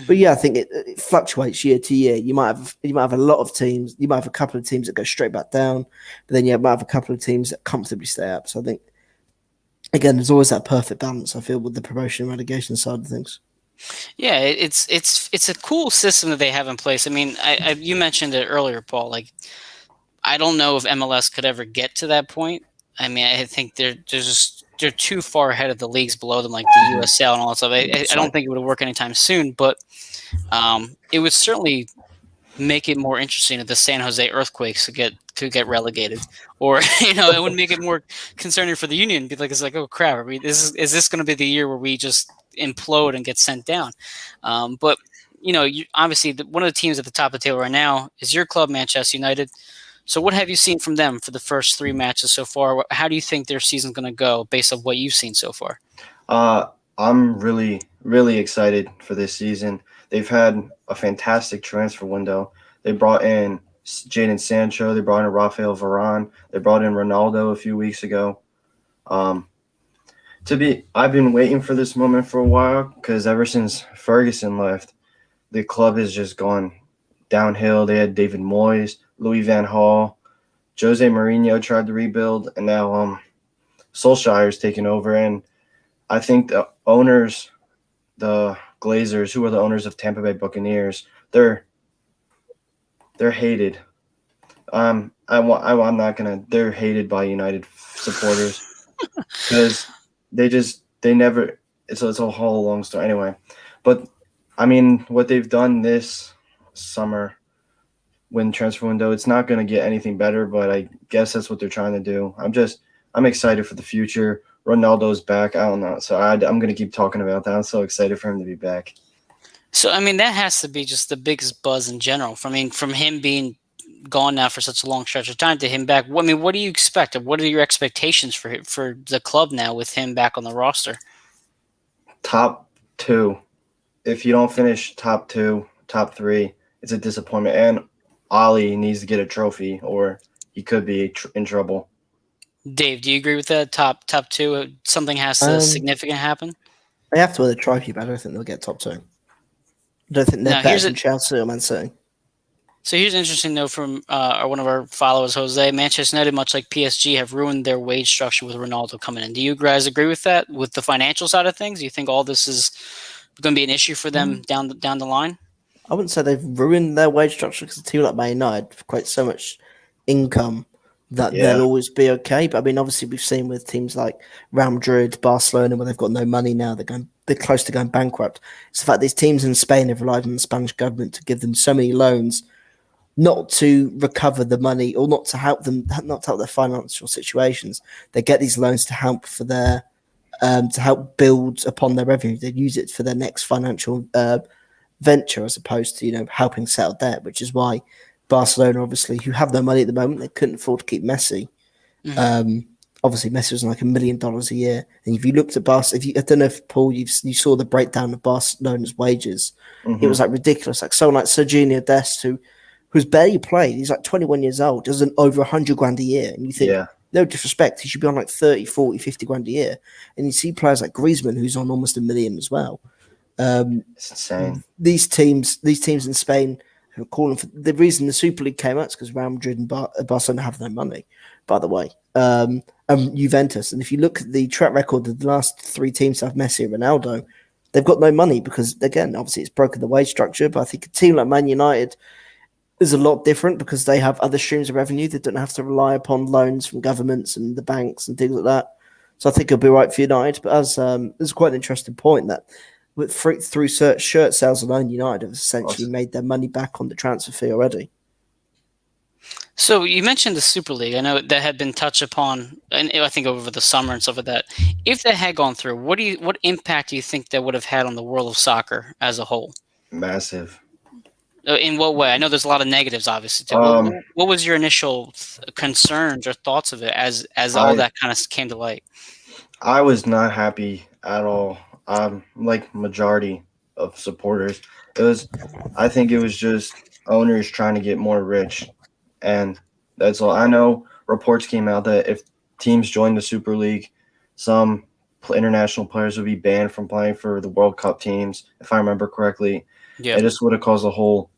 But yeah, I think it fluctuates year to year. You might have a lot of teams. You might have a couple of teams that go straight back down, but then you might have a couple of teams that comfortably stay up. So I think, again, there's always that perfect balance, I feel, with the promotion and relegation side of things. Yeah, it's a cool system that they have in place. I mean, you mentioned it earlier, Paul. Like, I don't know if MLS could ever get to that point. I mean, I think they're too far ahead of the leagues below them, like the USL and all that stuff. I don't think it would work anytime soon, but it would certainly make it more interesting if the San Jose Earthquakes could get relegated, or it would make it more concerning for the Union. It's like, oh crap, I mean, is this going to be the year where we just implode and get sent down? But obviously one of the teams at the top of the table right now is your club, Manchester United. So what have you seen from them for the first 3 matches so far? How do you think their season's going to go based on what you've seen so far? I'm really, really excited for this season. They've had a fantastic transfer window. They brought in Jadon Sancho. They brought in Rafael Varane. They brought in Ronaldo a few weeks ago. I've been waiting for this moment for a while because ever since Ferguson left, the club has just gone downhill. They had David Moyes, Louis van Gaal, Jose Mourinho tried to rebuild, and now Solskjaer's taken over. And I think the owners, the Glazers, who are the owners of Tampa Bay Buccaneers, they're hated. They're hated by United supporters because it's a whole long story anyway. But I mean, what they've done this summer when transfer window, it's not going to get anything better, but I guess that's what they're trying to do. I'm excited for the future. Ronaldo's back. I don't know. So I'm going to keep talking about that. I'm so excited for him to be back. So, I mean, that has to be just the biggest buzz in general. From him being gone now for such a long stretch of time to him back. I mean, what do you expect? What are your expectations for the club now with him back on the roster? Top 2. If you don't finish top 2, top 3, it's a disappointment. And Ali needs to get a trophy or he could be in trouble. Dave, do you agree with that? Top 2, something has to significant happen? They have to win the trophy, but I don't think they'll get top 2. I don't think they're Now, better than Chelsea or Man City. So here's an interesting note from one of our followers, Jose. Manchester United, much like PSG, have ruined their wage structure with Ronaldo coming in. Do you guys agree with that? With the financial side of things, do you think all this is going to be an issue for them down the line? I wouldn't say they've ruined their wage structure because a team like Man United create so much income that they'll always be okay. But I mean, obviously, we've seen with teams like Real Madrid, Barcelona, where they've got no money now, they're close to going bankrupt. It's the fact these teams in Spain have relied on the Spanish government to give them so many loans, not to recover the money or not to help their financial situations. They get these loans to help for their to help build upon their revenue. They use it for their next financial venture as opposed to helping settle debt, which is why Barcelona, obviously, who have no money at the moment, they couldn't afford to keep Messi. Obviously, Messi was like $1 million a year, and if you looked at Barcelona, I don't know if Paul, you saw the breakdown of Barcelona's wages. It was like ridiculous. Like someone like Serginho Dest, who's barely played, he's like 21 years old, does over 100 grand a year, and you think, no disrespect, he should be on like 30, 40, 50 grand a year. And you see players like Griezmann, who's on almost $1 million as well. It's insane. These teams in Spain who are calling for the reason the Super League came out is because Real Madrid and Barcelona have no money, by the way. Juventus, and if you look at the track record of the last 3 teams to have Messi and Ronaldo, they've got no money because, again, obviously it's broken the wage structure. But I think a team like Man United is a lot different because they have other streams of revenue. They don't have to rely upon loans from governments and the banks and things like that. So I think it'll be right for United. But as it's quite an interesting point that through shirt sales alone, United have essentially made their money back on the transfer fee already. So you mentioned the Super League. I know that had been touched upon, and I think over the summer and stuff like that. If that had gone through, what impact do you think that would have had on the world of soccer as a whole? Massive. In what way? I know there's a lot of negatives, obviously, too. What was your initial concerns or thoughts of it as all that kind of came to light? I was not happy at all. Like majority of supporters, I think it was just owners trying to get more rich, and that's all. I know reports came out that if teams joined the Super League, some international players would be banned from playing for the World Cup teams, if I remember correctly. Yeah, it just would have caused a whole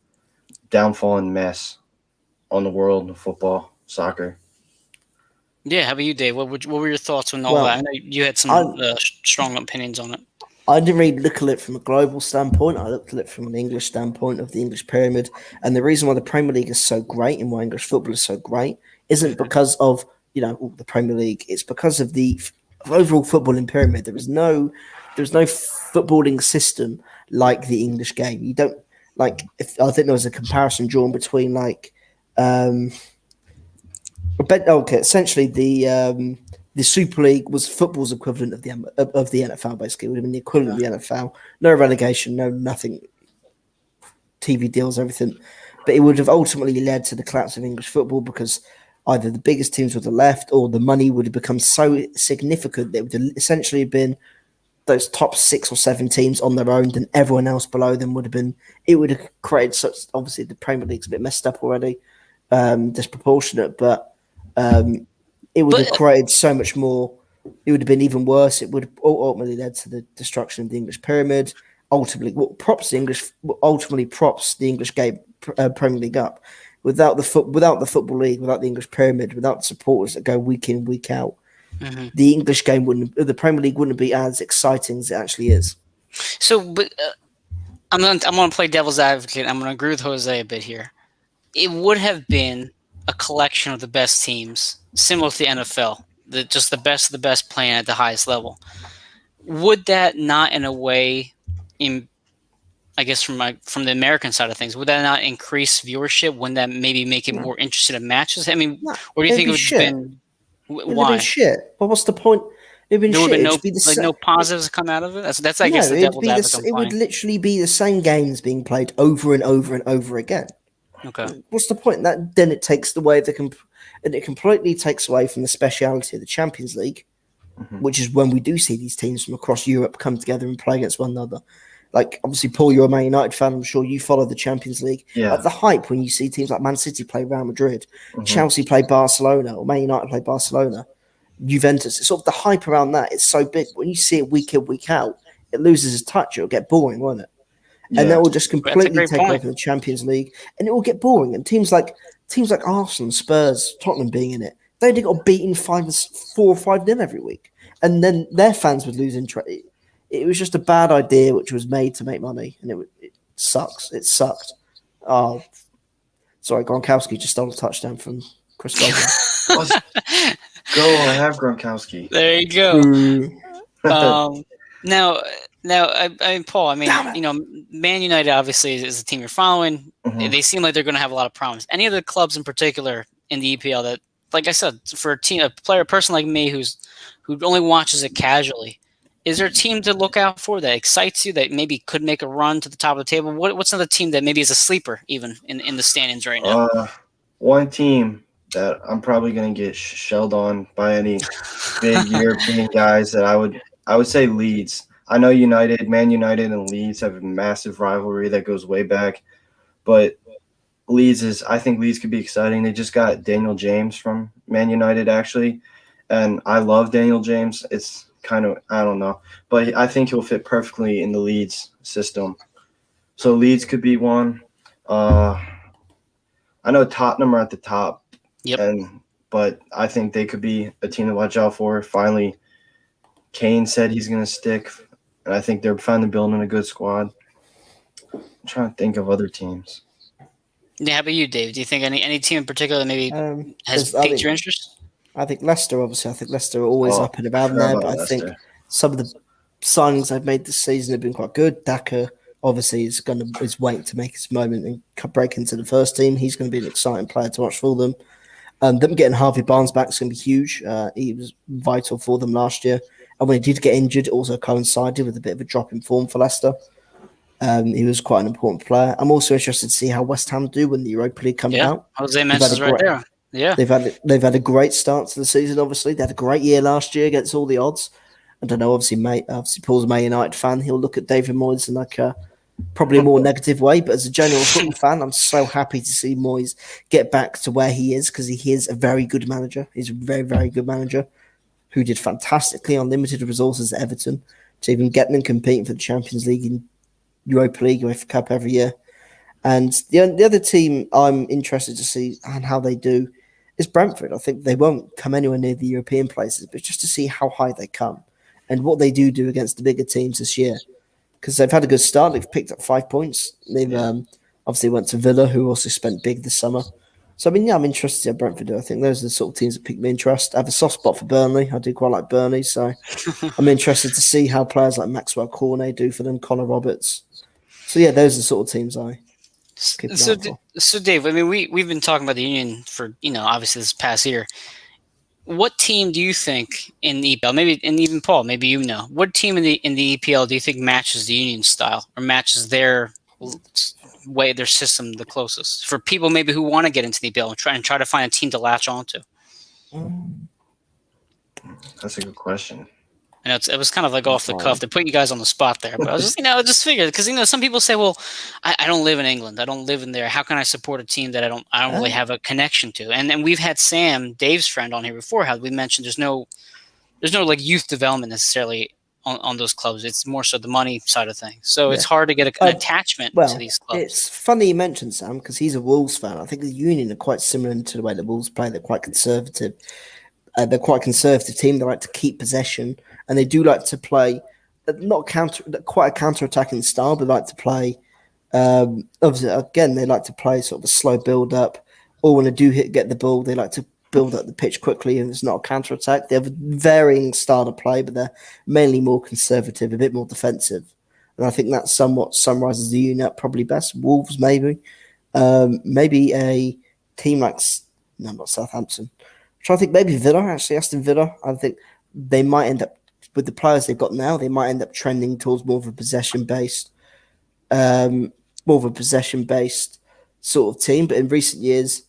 downfall and mess on the world of football, soccer. Yeah, how about you, Dave? What were your thoughts on all that? I know you had some strong opinions on it. I didn't really look at it from a global standpoint. I looked at it from an English standpoint of the English pyramid. And the reason why the Premier League is so great and why English football is so great isn't because of the Premier League. It's because of the overall footballing pyramid. There's no footballing system like the English game. You don't I think there was a comparison drawn between essentially the Super League was football's equivalent of the NFL. Basically, it would have been the equivalent of the NFL. No relegation, no nothing, TV deals, everything. But it would have ultimately led to the collapse of English football because either the biggest teams would have left, or the money would have become so significant that it would have essentially been those top 6 or 7 teams on their own, then everyone else below them would have been. It would have created such. Obviously, the Premier League's a bit messed up already, disproportionate, but. It would have created so much more. It would have been even worse. It would have ultimately led to the destruction of the English pyramid. Ultimately, props the English game Premier League up. Without the football league, without the English pyramid, without the supporters that go week in, week out, the English game the Premier League wouldn't be as exciting as it actually is. So, but I'm going to play devil's advocate. I'm going to agree with Jose a bit here. It would have been a collection of the best teams, similar to the NFL, just the best of the best playing at the highest level. Would that not, in a way, I guess from the American side of things, would that not increase viewership? Wouldn't that maybe make it more interested in matches? I mean, or do you think it would have been? Why? Been shit. But what's the point? It'd been shit. No positives come out of it. That's I guess the devil's advocate. It would literally be the same games being played over and over and over again. Okay. What's the point? Then it takes away it completely takes away from the speciality of the Champions League, which is when we do see these teams from across Europe come together and play against one another. Like, obviously, Paul, you're a Man United fan. I'm sure you follow the Champions League. Yeah. Like the hype when you see teams like Man City play Real Madrid, Chelsea play Barcelona, or Man United play Barcelona, Juventus. It's sort of the hype around that. It's so big. When you see it week in, week out, it loses its touch. It'll get boring, won't it? Yeah. And that will just That's a completely great take point. over the Champions League, and it will get boring. And teams like Arsenal, Spurs, Tottenham being in it, they only got beaten 4 or 5-0 every week, and then their fans would lose interest. It was just a bad idea, which was made to make money, and it sucks. It sucked. Oh, sorry, Gronkowski just stole a touchdown from Chris Godwin. Go, I have Gronkowski. There you go. Ooh. Now, Paul. I mean, Man United obviously is the team you're following. Mhm. They seem like they're going to have a lot of problems. Any of the clubs in particular in the EPL that, like I said, for a person like me who only watches it casually, is there a team to look out for that excites you that maybe could make a run to the top of the table? What's another team that maybe is a sleeper even in the standings right now? One team that I'm probably going to get shelled on by any big European guys that I would say Leeds. I know Man United and Leeds have a massive rivalry that goes way back, but I think Leeds could be exciting. They just got Daniel James from Man United actually, and I love Daniel James. It's kind of, I don't know, but I think he'll fit perfectly in the Leeds system. So Leeds could be one. I know Tottenham are at the top. Yep. But I think they could be a team to watch out for. Finally, Kane said he's going to stick, and I think they're finally building a good squad. I'm trying to think of other teams. Yeah, how about you, Dave? Do you think any team in particular that maybe has I piqued think- your interest? I think Leicester, obviously. I think Leicester are always up and around forgot there, about but I think Leicester. some of the signings they've made this season have been quite good. Daka, obviously, is waiting to make his moment and break into the first team. He's going to be an exciting player to watch for them. Them getting Harvey Barnes back is going to be huge. He was vital for them last year. And when he did get injured, it also coincided with a bit of a drop in form for Leicester. He was quite an important player. I'm also interested to see how West Ham do when the Europa League comes out. Jose mentions right there. Yeah, they've had a great start to the season. Obviously, they had a great year last year against all the odds. I don't know. Obviously, Paul's a Man United fan. He'll look at David Moyes in like probably a more negative way. But as a general football fan, I'm so happy to see Moyes get back to where he is because he is a very good manager. He's a very, very good manager who did fantastically on limited resources at Everton to even get them competing for the Champions League and Europa League, UEFA Cup every year. And the other team I'm interested to see and how they do is Brentford. I think they won't come anywhere near the European places, but just to see how high they come and what they do against the bigger teams this year. Because they've had a good start. They've picked up 5 points. They've obviously went to Villa, who also spent big this summer. So, I mean, I'm interested to see how Brentford do. I think those are the sort of teams that pique my interest. I have a soft spot for Burnley. I do quite like Burnley. So I'm interested to see how players like Maxwell Cornet do for them, Connor Roberts. So, yeah, those are the sort of teams I keep an eye out for. So, Dave, I mean, we've been talking about the Union for, obviously this past year. What team do you think in the EPL, maybe, and even Paul, maybe what team in the EPL do you think matches the Union style or matches their way, their system the closest for people maybe who want to get into the EPL and try to find a team to latch onto? That's a good question. I know it was kind of like off the cuff. They put you guys on the spot there, but I was just figured because some people say, well, I don't live in England, I don't live in there. How can I support a team that I don't really have a connection to? And then we've had Sam, Dave's friend, on here before. How we mentioned there's no like youth development necessarily on those clubs. It's more so the money side of things. So it's hard to get an attachment to these clubs. It's funny you mentioned Sam because he's a Wolves fan. I think the Union are quite similar to the way the Wolves play. They're quite conservative. They're quite a conservative team. They like to keep possession, and they do like to play quite a counter-attacking style. They like to play. Obviously, again, they like to play sort of a slow build-up, or when they do get the ball, they like to build up the pitch quickly, and it's not a counter-attack. They have a varying style of play, but they're mainly more conservative, a bit more defensive, and I think that somewhat summarizes the unit probably best. Wolves, maybe a team like not Southampton. So I think maybe Villa, actually, Aston Villa. I think they might end up, with the players they've got now, they might end up trending towards more of a possession-based sort of team. But in recent years,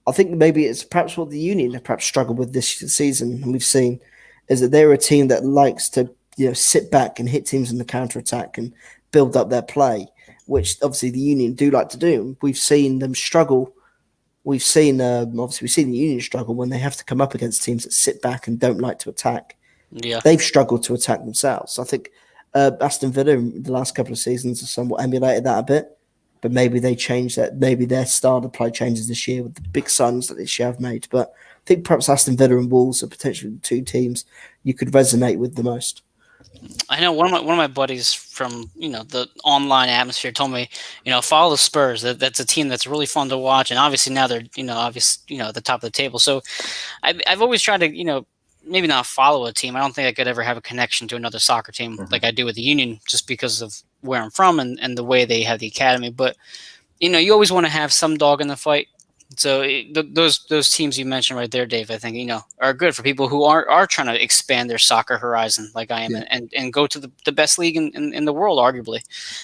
I think maybe it's perhaps what the Union have perhaps struggled with this season, and we've seen, is that they're a team that likes to sit back and hit teams in the counter-attack and build up their play, which obviously the Union do like to do. We've seen them struggle. We've seen the Union struggle when they have to come up against teams that sit back and don't like to attack. Yeah, they've struggled to attack themselves. I think Aston Villa in the last couple of seasons have somewhat emulated that a bit, but maybe they change that. Maybe their style of play changes this year with the big signings that this year have made. But I think perhaps Aston Villa and Wolves are potentially the two teams you could resonate with the most. I know one of my buddies from the online atmosphere told me, follow the Spurs. That's a team that's really fun to watch, and obviously now they're at the top of the table. So I've always tried to maybe not follow a team. I don't think I could ever have a connection to another soccer team like I do with the Union, just because of where I'm from and the way they have the academy. But you always want to have some dog in the fight. So those teams you mentioned right there, Dave, I think are good for people who are trying to expand their soccer horizon, like I am, and go to the best league in the world, arguably.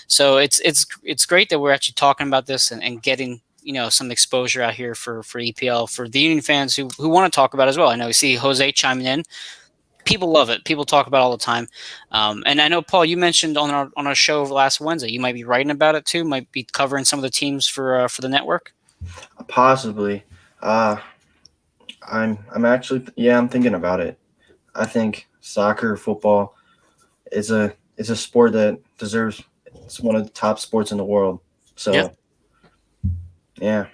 So it's great that we're actually talking about this and getting some exposure out here for EPL for the Union fans who want to talk about it as well. I know we see Jose chiming in. People love it. People talk about it all the time. And I know, Paul, you mentioned on our show last Wednesday, you might be writing about it too. Might be covering some of the teams for the network. Possibly. I'm actually I'm thinking about it. I think soccer, football is a sport that deserves. It's one of the top sports in the world. So yeah.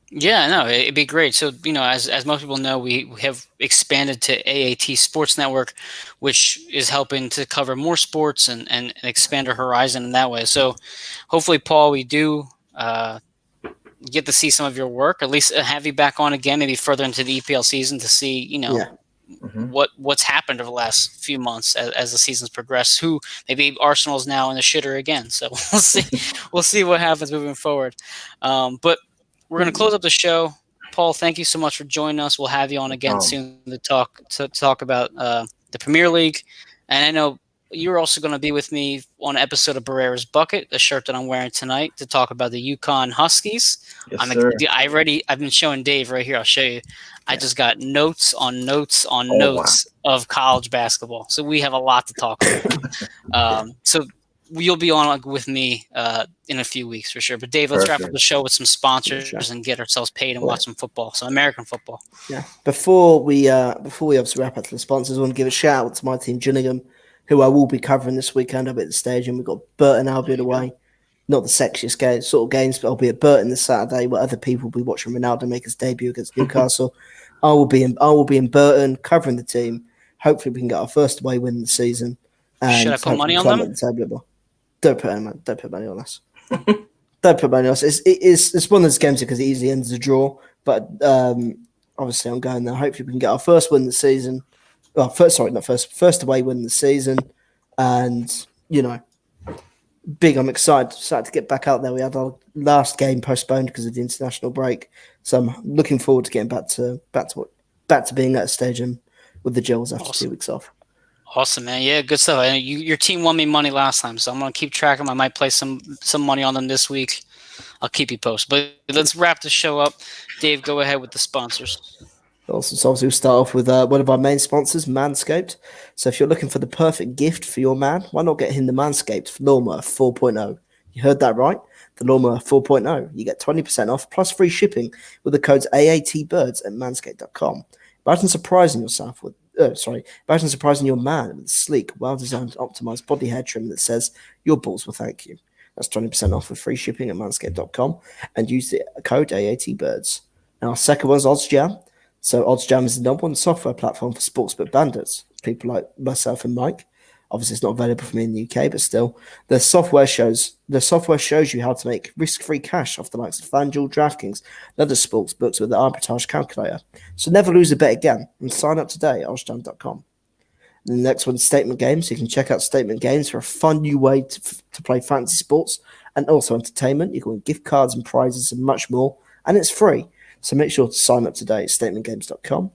Yeah, no, it'd be great. So, as most people know, we have expanded to AAT Sports Network, which is helping to cover more sports and expand our horizon in that way. So hopefully, Paul, we do get to see some of your work, at least have you back on again, maybe further into the EPL season to see, what's happened over the last few months as the season's progressed. Who maybe Arsenal's now in the shitter again. So we'll see what happens moving forward. But we're going to close up the show. Paul, thank you so much for joining us. We'll have you on again soon to talk about the Premier League. And I know you're also going to be with me on an episode of Barrera's Bucket, the shirt that I'm wearing tonight, to talk about the Yukon Huskies. Yes, sir. I've been showing Dave right here. I'll show you. I just got notes on notes on notes of college basketball. So we have a lot to talk about. So you'll be on with me in a few weeks for sure. But Dave, let's wrap up the show with some sponsors and get ourselves paid and watch some football, some American football. Yeah. Before we obviously wrap up to the sponsors, I want to give a shout out to my team, Gillingham, who I will be covering this weekend up at the stadium. We've got Burton Albion away. Not the sexiest sort of games, but I'll be at Burton this Saturday where other people will be watching Ronaldo make his debut against Newcastle. I will be in Burton covering the team. Hopefully we can get our first away win of the season. And should I put money on them? Don't put money on us. Don't put money on us. It's one of those games because it easily ends the draw. But obviously I'm going there. Hopefully we can get our first win of the season. Well, first away win of the season. And, big. I'm excited to get back out there. We had our last game postponed because of the international break. So I'm looking forward to getting back to being at a stadium with the Gills after 2 weeks off. Awesome, man. Yeah, good stuff. Your team won me money last time, so I'm going to keep track of them. I might play some money on them this week. I'll keep you posted. But let's wrap the show up. Dave, go ahead with the sponsors. Awesome. So obviously we'll start off with one of our main sponsors, Manscaped. So if you're looking for the perfect gift for your man, why not get him the Manscaped Lawnmower 4.0? You heard that right. The Lawnmower 4.0. You get 20% off plus free shipping with the codes AATBirds at manscaped.com. Imagine surprising your man with a sleek, well-designed, optimized body hair trim that says, your balls will thank you. That's 20% off with free shipping at manscaped.com and use the code AATBirds. Now, our second one is OddsJam. So OddsJam is the number one software platform for sportsbook bandits. People like myself and Mike. Obviously, it's not available for me in the UK, but still, the software shows you how to make risk-free cash off the likes of FanDuel, DraftKings, and other sports books with the arbitrage calculator. So never lose a bet again, and sign up today at oddsjam.com. And the next one is Statement Games. You can check out Statement Games for a fun new way to play fantasy sports and also entertainment. You can win gift cards and prizes and much more, and it's free. So make sure to sign up today at statementgames.com.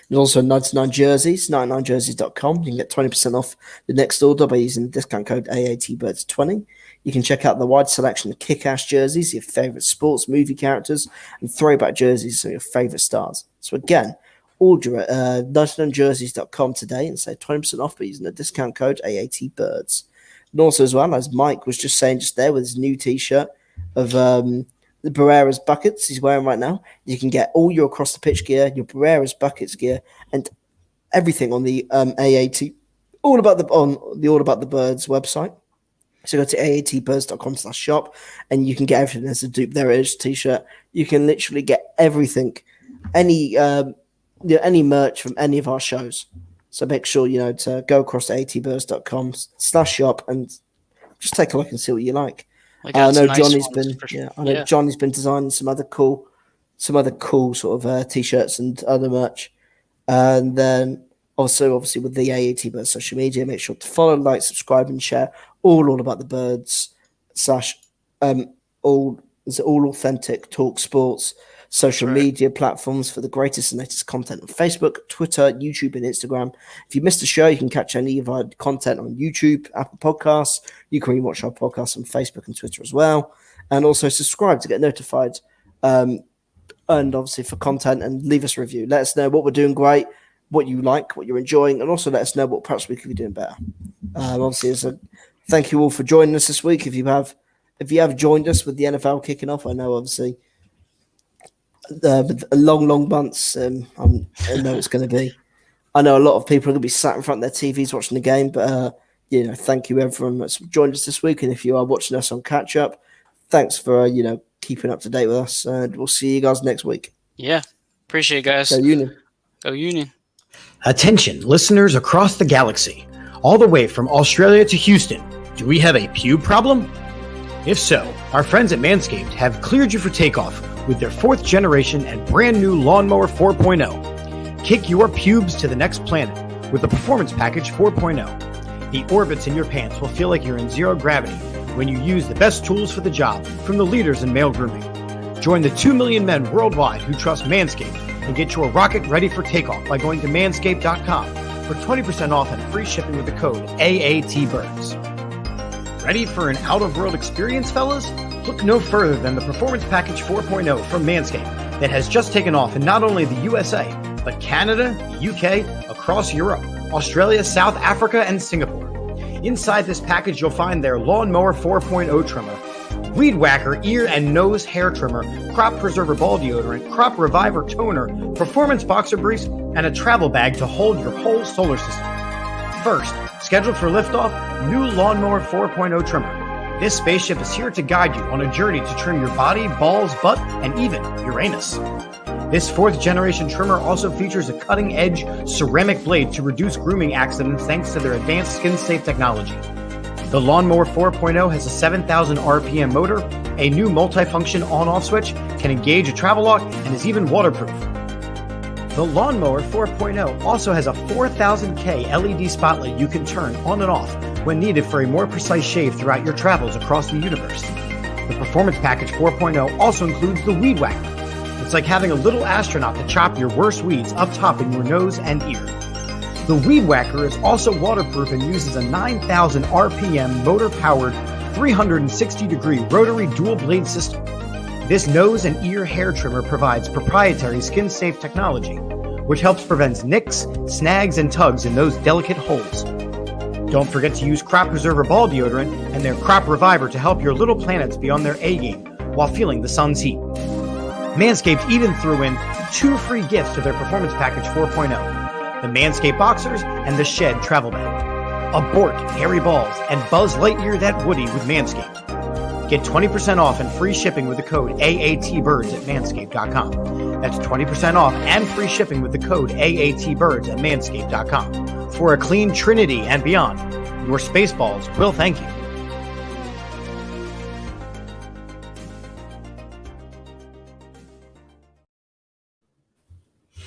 There's also 99 jerseys, 99jerseys.com. You can get 20% off the next order by using the discount code AATBirds20. You can check out the wide selection of kick-ass jerseys, your favorite sports movie characters, and throwback jerseys of your favorite stars. So again, order at 99jerseys.com today and save 20% off by using the discount code AATBirds. And also as well, as Mike was just saying just there with his new t-shirt of the Barrera's buckets he's wearing right now. You can get all your across the pitch gear, your Barrera's buckets gear, and everything on the AAT all about the All About the Birds website. So go to aatbirds.com/shop and you can get everything. There's a dupe. There it is, t-shirt. You can literally get everything, any merch from any of our shows. So make sure, to go across to aatbirds.com/shop and just take a look and see what you like. I know Johnny's Johnny's been designing some other cool sort of t-shirts and other merch. And then also, obviously, with the AAT Birds social media, make sure to follow, like, subscribe, and share all about the birds / all authentic talk sports social media platforms for the greatest and latest content on Facebook, Twitter, YouTube, and Instagram. If you missed the show, you can catch any of our content on YouTube, Apple Podcasts. You can rewatch our podcasts on Facebook and Twitter as well. And also subscribe to get notified. And obviously for content, and leave us a review. Let us know what we're doing great, what you like, what you're enjoying, and also let us know what perhaps we could be doing better. Obviously, thank you all for joining us this week. If you have joined us with the NFL kicking off, I know obviously with long months. I know it's going to be. I know a lot of people are going to be sat in front of their TVs watching the game, but thank you everyone that's joined us this week. And if you are watching us on catch up, thanks for keeping up to date with us, and we'll see you guys next week. Yeah, appreciate it, guys. Go Union. Go Union. Attention, listeners across the galaxy, all the way from Australia to Houston. Do we have a pube problem? If so, our friends at Manscaped have cleared you for takeoff with their 4th generation and brand new Lawnmower 4.0. Kick your pubes to the next planet with the Performance Package 4.0. The orbits in your pants will feel like you're in zero gravity when you use the best tools for the job from the leaders in male grooming. Join the 2 million men worldwide who trust Manscaped and get your rocket ready for takeoff by going to manscaped.com for 20% off and free shipping with the code AATBirds. Ready for an out-of-world experience, fellas? Look no further than the Performance Package 4.0 from Manscaped that has just taken off in not only the USA, but Canada, the UK, across Europe, Australia, South Africa, and Singapore. Inside this package, you'll find their Lawnmower 4.0 trimmer, Weed Whacker ear and nose hair trimmer, Crop Preserver ball deodorant, Crop Reviver toner, Performance boxer briefs, and a travel bag to hold your whole solar system. First, scheduled for liftoff, new Lawnmower 4.0 trimmer. This spaceship is here to guide you on a journey to trim your body, balls, butt, and even Uranus. This 4th generation trimmer also features a cutting-edge ceramic blade to reduce grooming accidents thanks to their advanced skin-safe technology. The Lawnmower 4.0 has a 7,000 RPM motor, a new multifunction on-off switch, can engage a travel lock, and is even waterproof. The Lawnmower 4.0 also has a 4000K LED spotlight you can turn on and off when needed for a more precise shave throughout your travels across the universe. The Performance Package 4.0 also includes the Weed Whacker. It's like having a little astronaut to chop your worst weeds up top in your nose and ear. The Weed Whacker is also waterproof and uses a 9,000 RPM motor-powered 360-degree rotary dual-blade system. This nose and ear hair trimmer provides proprietary skin-safe technology, which helps prevent nicks, snags, and tugs in those delicate holes. Don't forget to use Crop Preserver ball deodorant and their Crop Reviver to help your little planets be on their A-game while feeling the sun's heat. Manscaped even threw in 2 free gifts to their Performance Package 4.0, the Manscaped Boxers and the Shed Travel Bag. Abort hairy balls and Buzz Lightyear that Woody with Manscaped. Get 20% off and free shipping with the code AATBirds at manscaped.com. That's 20% off and free shipping with the code AATBirds at manscaped.com. For a clean trinity and beyond, your Spaceballs will thank you.